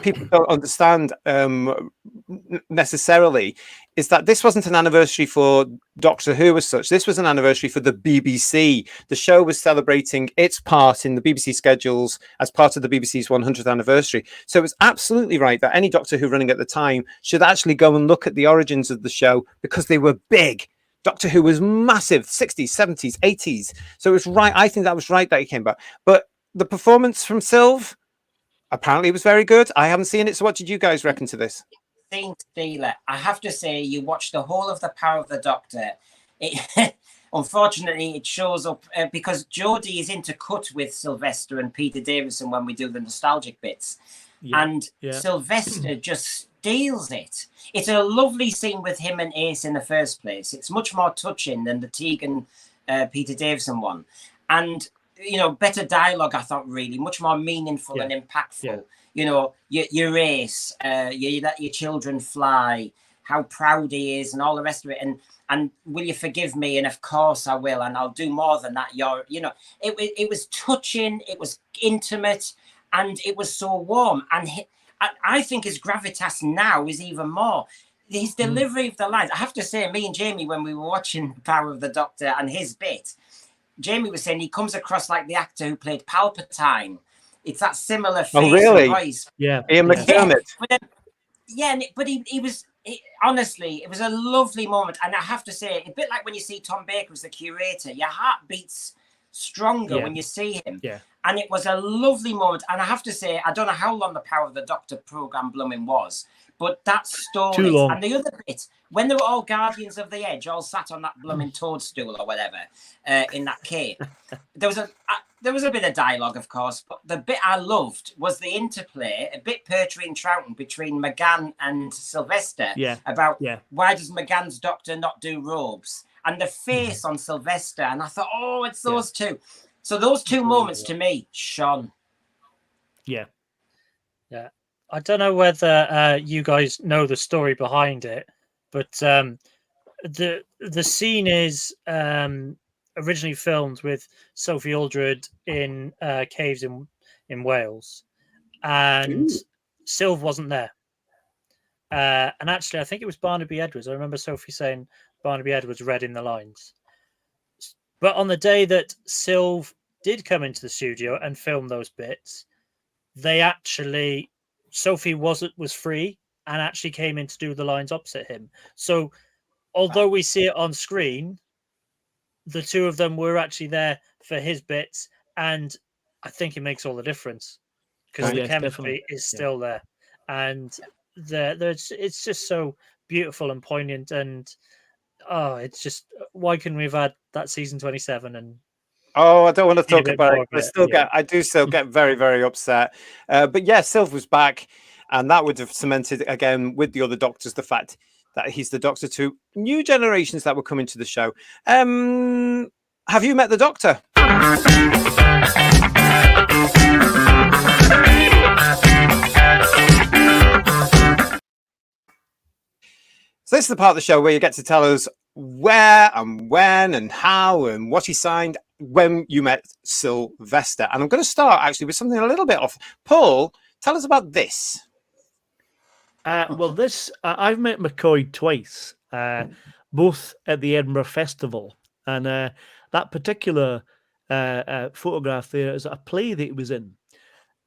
people don't understand necessarily is that this wasn't an anniversary for Doctor Who as such. This was an anniversary for the BBC. The show was celebrating its part in the BBC schedules as part of the BBC's 100th anniversary. So it was absolutely right that any Doctor Who running at the time should actually go and look at the origins of the show, because they were big. Doctor Who was massive, 60s, 70s, 80s. So it was right. I think that was right that he came back. But the performance from Sylv apparently was very good. I haven't seen it. So what did you guys reckon to this? Steeler, I have to say, you watch the whole of the Power of the Doctor. It, unfortunately, it shows up because Jodie is intercut with Sylvester and Peter Davison when we do the nostalgic bits. And Sylvester just steals it. It's a lovely scene with him and Ace in the first place. It's much more touching than the Tegan Peter Davison one. And, you know, better dialogue, I thought, really, much more meaningful and impactful. Yeah. You know, your Ace, you let your children fly, how proud he is and all the rest of it. And will you forgive me? And of course I will. And I'll do more than that. You know, it was touching. It was intimate. And it was so warm. And I think his gravitas now is even more. His delivery of the lines. I have to say, me and Jamie, when we were watching Power of the Doctor and his bit, Jamie was saying he comes across like the actor who played Palpatine. It's that similar face and voice. Yeah. Ian McDermott. But he was, honestly, it was a lovely moment. And I have to say, a bit like when you see Tom Baker as the curator, your heart beats stronger when you see him. Yeah. And it was a lovely moment. And I have to say, I don't know how long the Power of the Doctor programme blooming was, but that story. Too long. And the other bit, when they were all Guardians of the Edge, all sat on that blooming toadstool or whatever, in that cave, there was a bit of dialogue, of course, but the bit I loved was the interplay, a bit Pertwee and Troughton between McGann and Sylvester about why does McGann's Doctor not do robes? And the face on Sylvester, and I thought, oh, it's those two. So those two moments to me shone. Yeah. Yeah. I don't know whether you guys know the story behind it, but the scene is originally filmed with Sophie Aldred in caves in Wales, and Sylv wasn't there. And actually, I think it was Barnaby Edwards. I remember Sophie saying Barnaby Edwards read in the lines. But on the day that Sylv did come into the studio and film those bits, Sophie was free and actually came in to do the lines opposite him. So although we see it on screen, the two of them were actually there for his bits, and I think it makes all the difference because the chemistry is still there, and it's just so beautiful and poignant, and it's just, why couldn't we have had that season 27? And I don't want to talk about it. I do still get very, very upset. But yeah, Sylv was back, and that would have cemented again with the other doctors the fact that he's the Doctor to new generations that were coming to the show. Have you met the Doctor? So this is the part of the show where you get to tell us where and when and how and what he signed when you met Sylvester. And I'm going to start actually with something a little bit off. Paul, tell us about this. Well, I've met McCoy twice, both at the Edinburgh Festival, and that particular photograph there is a play that he was in.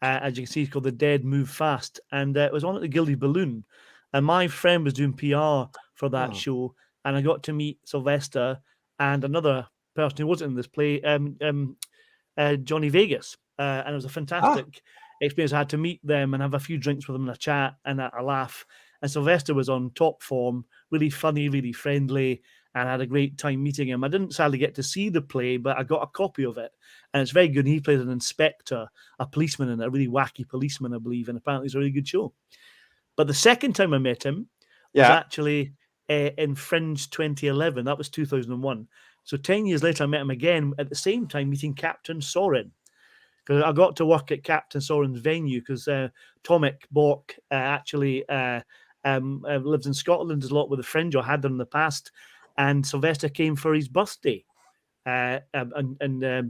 As you can see, it's called The Dead Move Fast, and it was on at the Gilded Balloon. And my friend was doing PR for that show, and I got to meet Sylvester and another person who wasn't in this play, Johnny Vegas, and it was a fantastic experience. I had to meet them and have a few drinks with them and a chat and a laugh. And Sylvester was on top form, really funny, really friendly, and I had a great time meeting him. I didn't sadly get to see the play, but I got a copy of it, and it's very good. He plays an inspector, a policeman, and a really wacky policeman, I believe, and apparently it's a really good show. But the second time I met him was actually in Fringe 2011. That was 2001. So 10 years later, I met him again at the same time, meeting Captain Soren. Because I got to work at Captain Soren's venue because Tomek Bork actually lives in Scotland, does a lot with the Fringe, or had done in the past. And Sylvester came for his birthday in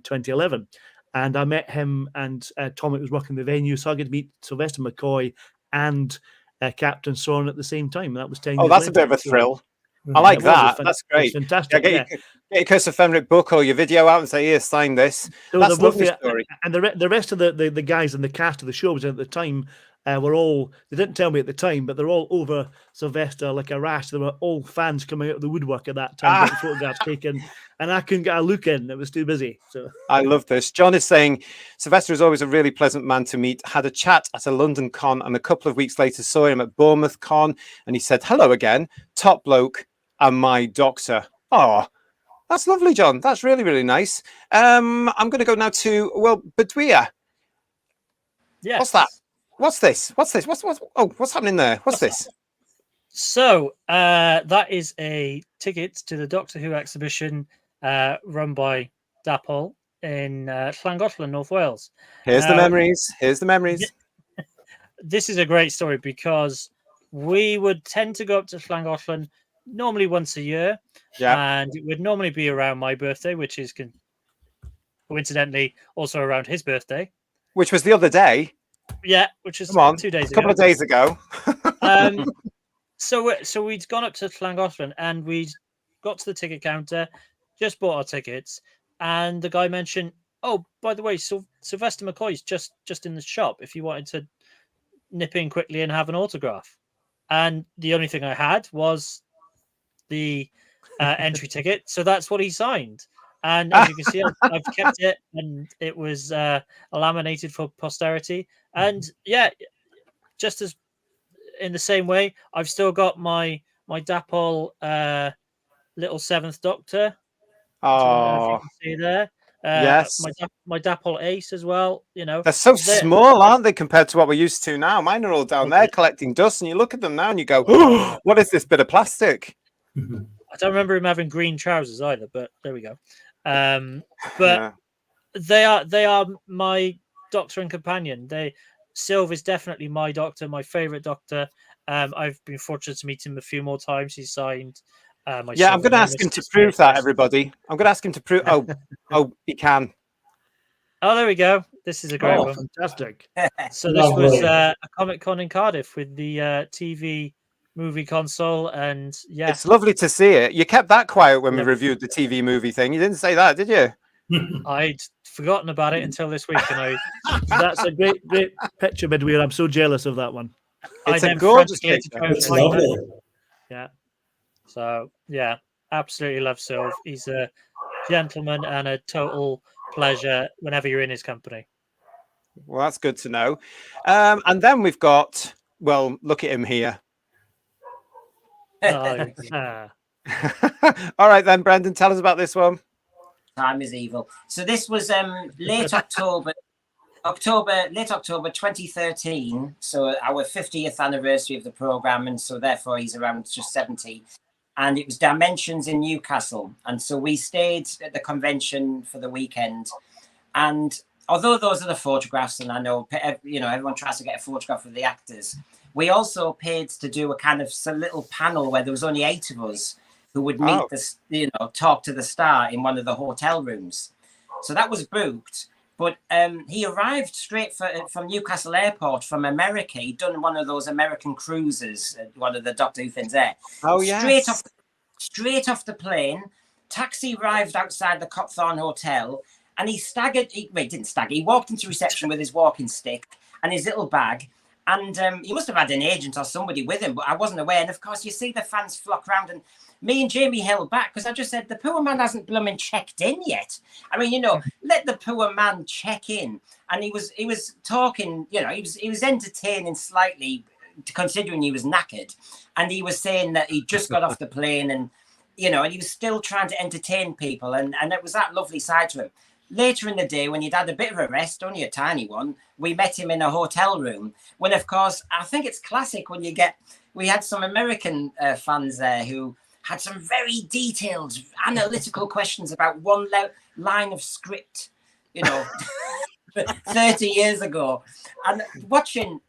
2011. And I met him, and Tomek was working the venue. So I get to meet Sylvester McCoy and Captain Soren at the same time. That was 10 years that's later. a bit of a thrill. I like that. That's great. Fantastic. Get your Curse of Fenric book or your video out and say, here, sign this. That's a lovely story. And the rest of the guys in the cast of the show, which at the time were all, they didn't tell me at the time, but they're all over Sylvester like a rash. There were all fans coming out of the woodwork at that time, getting photographs taken, and I couldn't get a look in. It was too busy. So I love this. John is saying, Sylvester is always a really pleasant man to meet. Had a chat at a London con, and a couple of weeks later saw him at Bournemouth con, and he said, hello again, top bloke and my Doctor. Oh, that's lovely, John. That's really, really nice. I'm going to go now to, Badwea. Yes. What's that? What's this? What's happening there? What's this? So that is a ticket to the Doctor Who exhibition run by Dapol in Llangollen, North Wales. Here's the memories. This is a great story because we would tend to go up to Llangollen normally once a year, and it would normally be around my birthday, which is coincidentally also around his birthday, which was the other day. Yeah, which is 2 days ago. A couple of days ago. So we'd gone up to Llangollen and we got to the ticket counter, just bought our tickets, and the guy mentioned, oh, by the way, Sylvester McCoy's just in the shop if you wanted to nip in quickly and have an autograph. And the only thing I had was the entry ticket, so that's what he signed. And as you can see, I've kept it, and it was laminated for posterity. And yeah, just as in the same way, I've still got my Dapol little Seventh Doctor. Oh, you can see there. Yes, my Dapol Ace as well. You know, they're so small, aren't they, compared to what we're used to now? Mine are all down there collecting dust, and you look at them now and you go, oh, "What is this bit of plastic?" I don't remember him having green trousers either, but there we go. But they are my Doctor and companion. Sylv is definitely my doctor, my favorite doctor. I've been fortunate to meet him a few more times. He signed my Yeah, I'm going to silver ask him to nemesis prove that, papers. everybody. I'm going to ask him to prove. Oh, he can. Oh, there we go. This is a great Oh, one. fantastic. So this was Lovely. a Comic Con in Cardiff with the TV movie console, and yeah, It's lovely to see it. You kept that quiet when we Yep. reviewed the TV movie thing. You didn't say that, did you? I'd forgotten about it until this week, and That's a great picture, Midweir. I'm so jealous of that one. It's I a then gorgeous frantically had to picture. try and It's find it. lovely. Yeah. So yeah, absolutely love Sylv. He's a gentleman and a total pleasure whenever you're in his company. Well, that's good to know. And then we've got, well, look at him here. Oh, All right, then, Brendan, tell us about this one. Time is evil. So this was late October 2013. So our 50th anniversary of the program, and so therefore he's around just 70. And it was Dimensions in Newcastle, and so we stayed at the convention for the weekend. And although those are the photographs, and I know everyone tries to get a photograph of the actors, we also paid to do a kind of little panel where there was only 8 of us who would meet talk to the star in one of the hotel rooms. So that was booked. But he arrived straight from Newcastle Airport from America. He'd done one of those American cruises, one of the Doctor Who things there. Oh, yes. Straight off the plane. Taxi arrived outside the Copthorne Hotel, and he staggered. He didn't stagger. He walked into reception with his walking stick and his little bag. And he must have had an agent or somebody with him, but I wasn't aware. And of course, you see the fans flock around, and me and Jamie held back because I just said, the poor man hasn't blooming checked in yet. I mean, let the poor man check in. And he was talking, he was entertaining slightly, considering he was knackered. And he was saying that he just got off the plane, and and he was still trying to entertain people. And it was that lovely side to him. Later in the day, when he'd had a bit of a rest, only a tiny one, we met him in a hotel room. When, of course, I think it's classic when we had some American fans there who had some very detailed analytical questions about one line of script, 30 years ago. And watching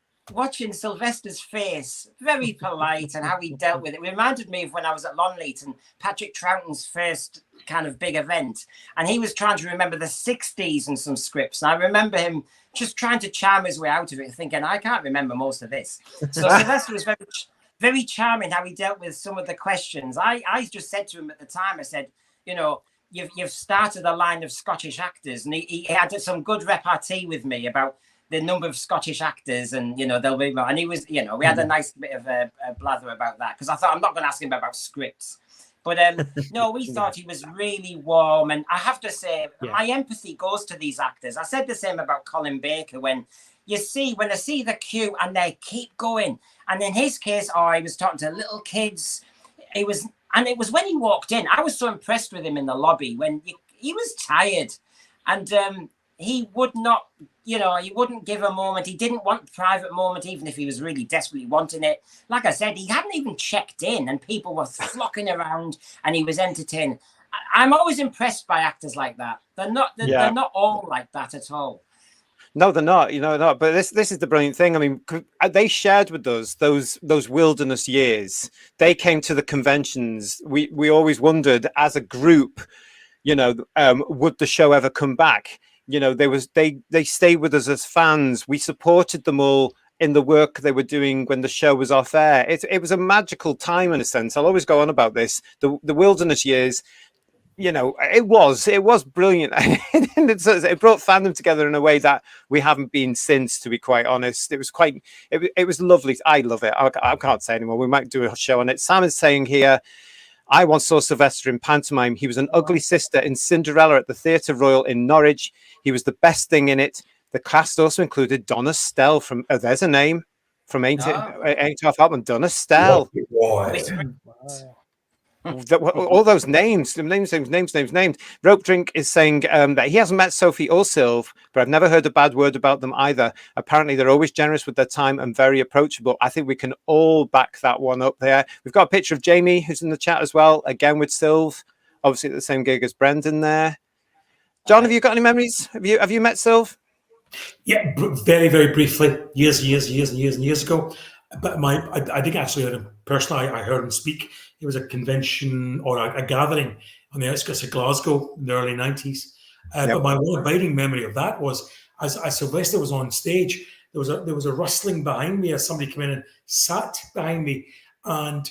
Sylvester's face, very polite, and how he dealt with it, reminded me of when I was at Longleat and Patrick Troughton's first kind of big event, and he was trying to remember the 60s and some scripts, and I remember him just trying to charm his way out of it, thinking, I can't remember most of this. So Sylvester was very, very charming how he dealt with some of the questions. I just said to him at the time, I said, you've started a line of Scottish actors, and he had some good repartee with me about the number of Scottish actors, and there'll be more. And he was, we had a nice bit of a blather about that, because I thought, I'm not going to ask him about scripts, but no, we thought he was really warm. And I have to say, my empathy goes to these actors. I said the same about Colin Baker when I see the queue and they keep going, and in his case, he was talking to little kids. It was when he walked in, I was so impressed with him in the lobby when he was tired, and he would not, he wouldn't give a moment. He didn't want a private moment, even if he was really desperately wanting it. Like I said, he hadn't even checked in, and people were flocking around, and he was entertaining. I'm always impressed by actors like that. They're not all like that at all. No, they're not. Not. But this is the brilliant thing. I mean, they shared with us those wilderness years. They came to the conventions. We always wondered as a group, would the show ever come back? They stayed with us as fans. We supported them all in the work they were doing when the show was off air. It was a magical time in a sense. I'll always go on about this. The wilderness years, it was brilliant. It brought fandom together in a way that we haven't been since, to be quite honest. It was lovely. I love it. I can't say anymore. We might do a show on it. Sam is saying here, I once saw Sylvester in pantomime. He was an ugly sister in Cinderella at the Theatre Royal in Norwich. He was the best thing in it. The cast also included Donna Stell from, there's a name, from 8.5 Album, Donna Stell. All those names. Rope Drink is saying that he hasn't met Sophie or Sylv, but I've never heard a bad word about them either. Apparently, they're always generous with their time and very approachable. I think we can all back that one up there. We've got a picture of Jamie, who's in the chat as well, again with Sylv, obviously at the same gig as Brendan there. John, have you got any memories? Have you met Sylv? Yeah, very, very briefly, years ago. But I didn't actually hear him personally. I heard him speak. It was a convention or a gathering on the outskirts of Glasgow in the early 90s. But my one abiding memory of that was as Sylvester was on stage, there was a rustling behind me as somebody came in and sat behind me, and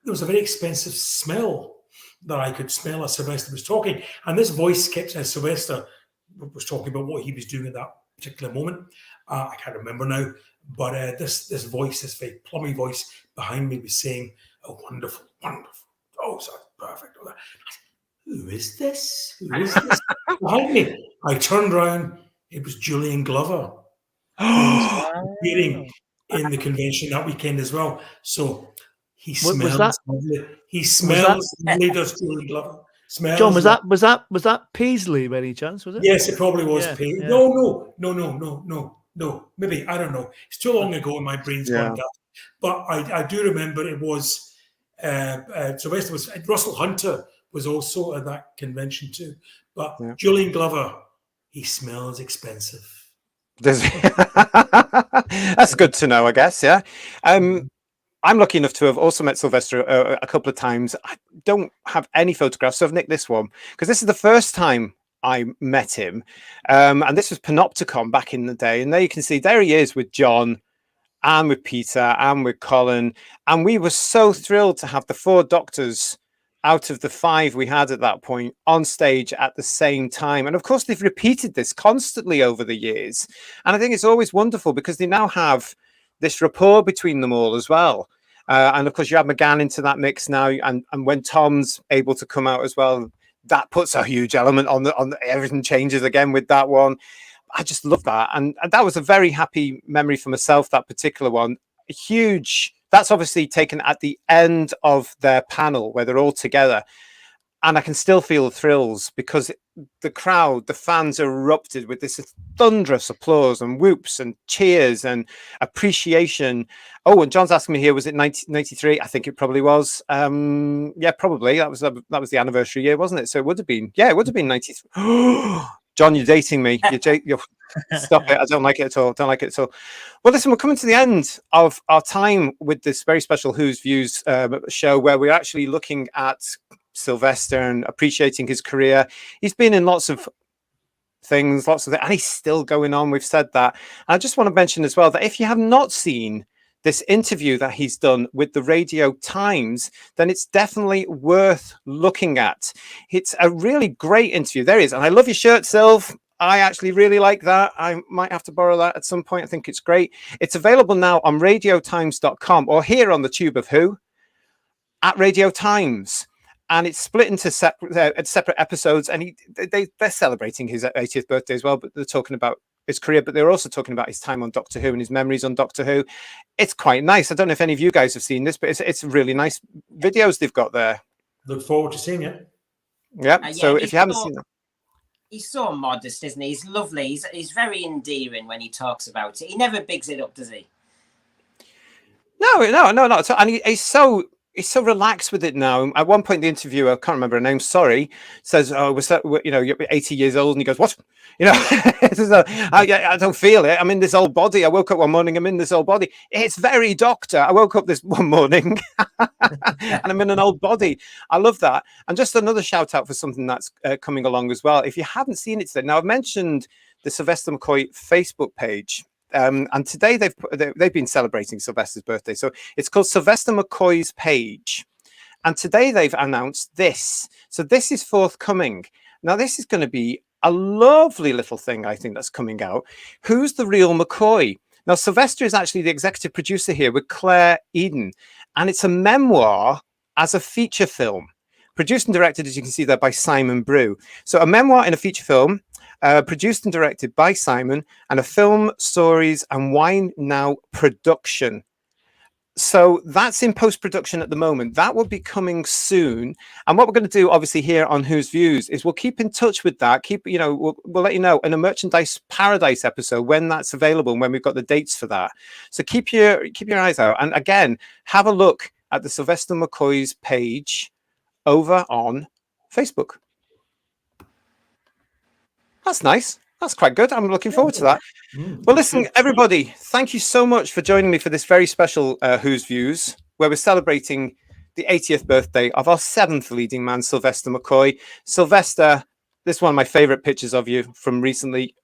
there was a very expensive smell that I could smell as Sylvester was talking. And this voice kept, as Sylvester was talking about what he was doing at that particular moment. I can't remember now, but this voice, this very plummy voice behind me was saying, "Oh, wonderful, wonderful. Oh, so perfect." I said, Who is this? Who is this behind me? I turned around. It was Julian Glover. Appearing in the convention that weekend as well. So he smells lovely. He smells lovely, does Julian Glover. Smells John, was that Paisley by any chance? Was it? Yes, it probably was. Yeah, Paisley. yeah. No. Maybe, I don't know. It's too long ago and my brain's gone down. But I do remember it was Sylvester was Russell Hunter was also at that convention too. But Julian Glover, he smells expensive. That's good to know, I guess. Yeah. I'm lucky enough to have also met Sylvester a couple of times. I don't have any photographs, so I've nicked this one because this is the first time I met him. And this was Panopticon back in the day. And there you can see, there he is with John and with Peter and with Colin. And we were so thrilled to have the 4 doctors out of the 5 we had at that point on stage at the same time. And of course, they've repeated this constantly over the years. And I think it's always wonderful because they now have this rapport between them all as well. And of course, you have McGann into that mix now. And when Tom's able to come out as well, that puts a huge element on everything changes again with that one. I just love that. And that was a very happy memory for myself, that particular one. Huge. That's obviously taken at the end of their panel where they're all together. And I can still feel the thrills because the crowd, the fans erupted with this thunderous applause and whoops and cheers and appreciation. Oh, and John's asking me here, was it 1993? I think it probably was. Yeah, probably. That was the anniversary year, wasn't it? So it would have been, it would have been 93. John, you're dating me. You're stop it. I don't like it at all. Don't like it at all. Well, listen, we're coming to the end of our time with this very special Who's Views show where we're actually looking at Sylvester and appreciating his career. He's been in lots of things, and he's still going on. We've said that. And I just want to mention as well that if you have not seen this interview that he's done with the Radio Times, then it's definitely worth looking at. It's a really great interview. There is. And I love your shirt, Sylv. I actually really like that. I might have to borrow that at some point. I think it's great. It's available now on radiotimes.com or here on the Tube of Who at Radio Times. And it's split into separate episodes. And they're celebrating his 80th birthday as well, but they're talking about his career, but they're also talking about his time on Doctor Who and his memories on Doctor Who. It's quite nice. I don't know if any of you guys have seen this, but it's really nice videos they've got there. Look forward to seeing it. Yeah. So if you haven't seen them. He's so modest, isn't he? He's lovely. He's very endearing when he talks about it. He never bigs it up, does he? No, not at all. And he's so relaxed with it now. At one point in the interview, I can't remember her name, sorry, says, "Oh, was that, you're 80 years old?" And he goes, "What?" I don't feel it. I'm in this old body. I woke up one morning, I'm in this old body. It's very Doctor. I woke up this one morning and I'm in an old body. I love that. And just another shout out for something that's coming along as well. If you haven't seen it today, now I've mentioned the Sylvester McCoy Facebook page. And today they've been celebrating Sylvester's birthday. So it's called Sylvester McCoy's Page. And today they've announced this. So this is forthcoming. Now, this is going to be a lovely little thing, I think, that's coming out. Who's the real McCoy? Now, Sylvester is actually the executive producer here with Claire Eden. And it's a memoir as a feature film. Produced and directed, as you can see there, by Simon Brew. So a memoir in a feature film. Produced and directed by Simon, and a film, stories, and Wine Now production. So that's in post-production at the moment. That will be coming soon. And what we're going to do, obviously, here on Who's Views is we'll keep in touch with that. We'll let you know in a Merchandise Paradise episode when that's available and when we've got the dates for that. So keep your eyes out. And again, have a look at the Sylvester McCoy's page over on Facebook. That's nice. That's quite good. I'm looking forward to that. Well, listen, everybody, thank you so much for joining me for this very special Who's Views, where we're celebrating the 80th birthday of our 7th leading man, Sylvester McCoy. Sylvester, this is one of my favorite pictures of you from recently.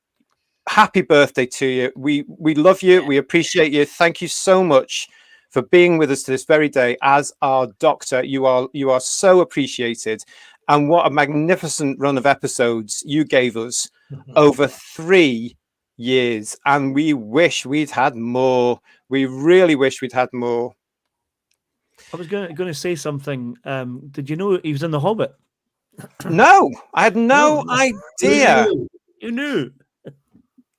Happy birthday to you. We love you. We appreciate you. Thank you so much for being with us to this very day as our doctor. You are so appreciated. And what a magnificent run of episodes you gave us over 3 years. And we wish we'd had more. We really wish we'd had more. I was going to say something. Did you know he was in The Hobbit? No, I had no idea. You knew.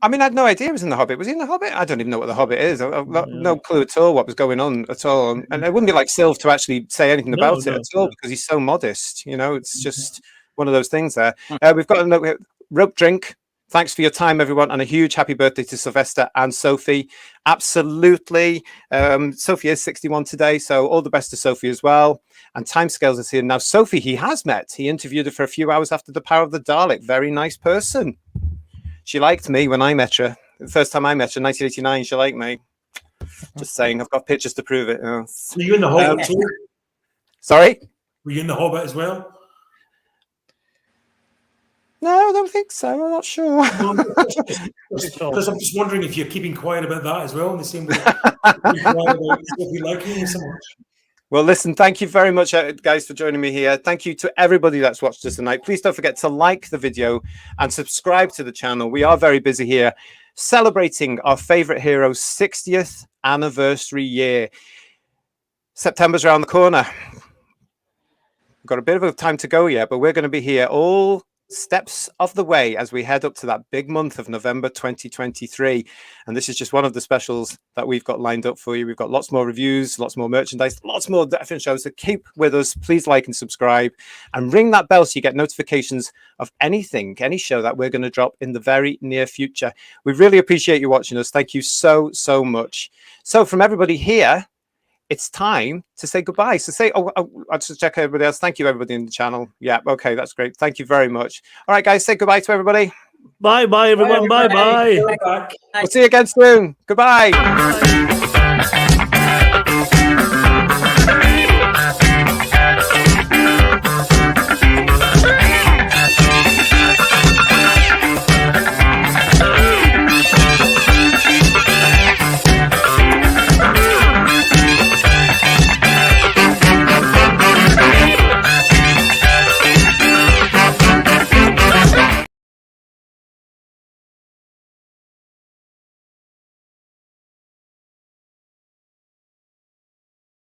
I mean, I had no idea he was in The Hobbit. Was he in The Hobbit? I don't even know what The Hobbit is. I've got no clue at all what was going on at all. And it wouldn't be like Sylv to actually say anything about it at all because he's so modest. You know, it's just one of those things there. We've got a note here. Rope drink. Thanks for your time, everyone. And a huge happy birthday to Sylvester and Sophie. Absolutely. Sophie is 61 today. So all the best to Sophie as well. And Timescales is here. Now, Sophie, he has met. He interviewed her for a few hours after The Power of the Dalek. Very nice person. She liked me when I met her. The first time I met her in 1989, she liked me. Just saying, I've got pictures to prove it. Were you in The Hobbit too? Sorry? Were you in The Hobbit as well? No, I don't think so. I'm not sure. Because I'm just wondering if you're keeping quiet about that as well, in the same way keeping quiet about Sophie liking you so much. Well, listen, thank you very much, guys, for joining me here. Thank you to everybody that's watched us tonight. Please don't forget to like the video and subscribe to the channel. We are very busy here celebrating our favorite hero's 60th anniversary year. September's around the corner. We've got a bit of a time to go yet, but we're going to be here all steps of the way as we head up to that big month of November 2023. And this is just one of the specials that we've got lined up for you. We've got lots more reviews, lots more merchandise, lots more different shows. So keep with us. Please like and subscribe and ring that bell so you get notifications of anything, any show that we're going to drop in the very near future. We really appreciate you watching us. Thank you so much. So from everybody here, it's time to say goodbye. So say, I'll just check everybody else. Thank you, everybody in the channel. Yeah, okay, that's great. Thank you very much. All right, guys, say goodbye to everybody. Bye, everyone. Bye. We'll see you again soon. Goodbye.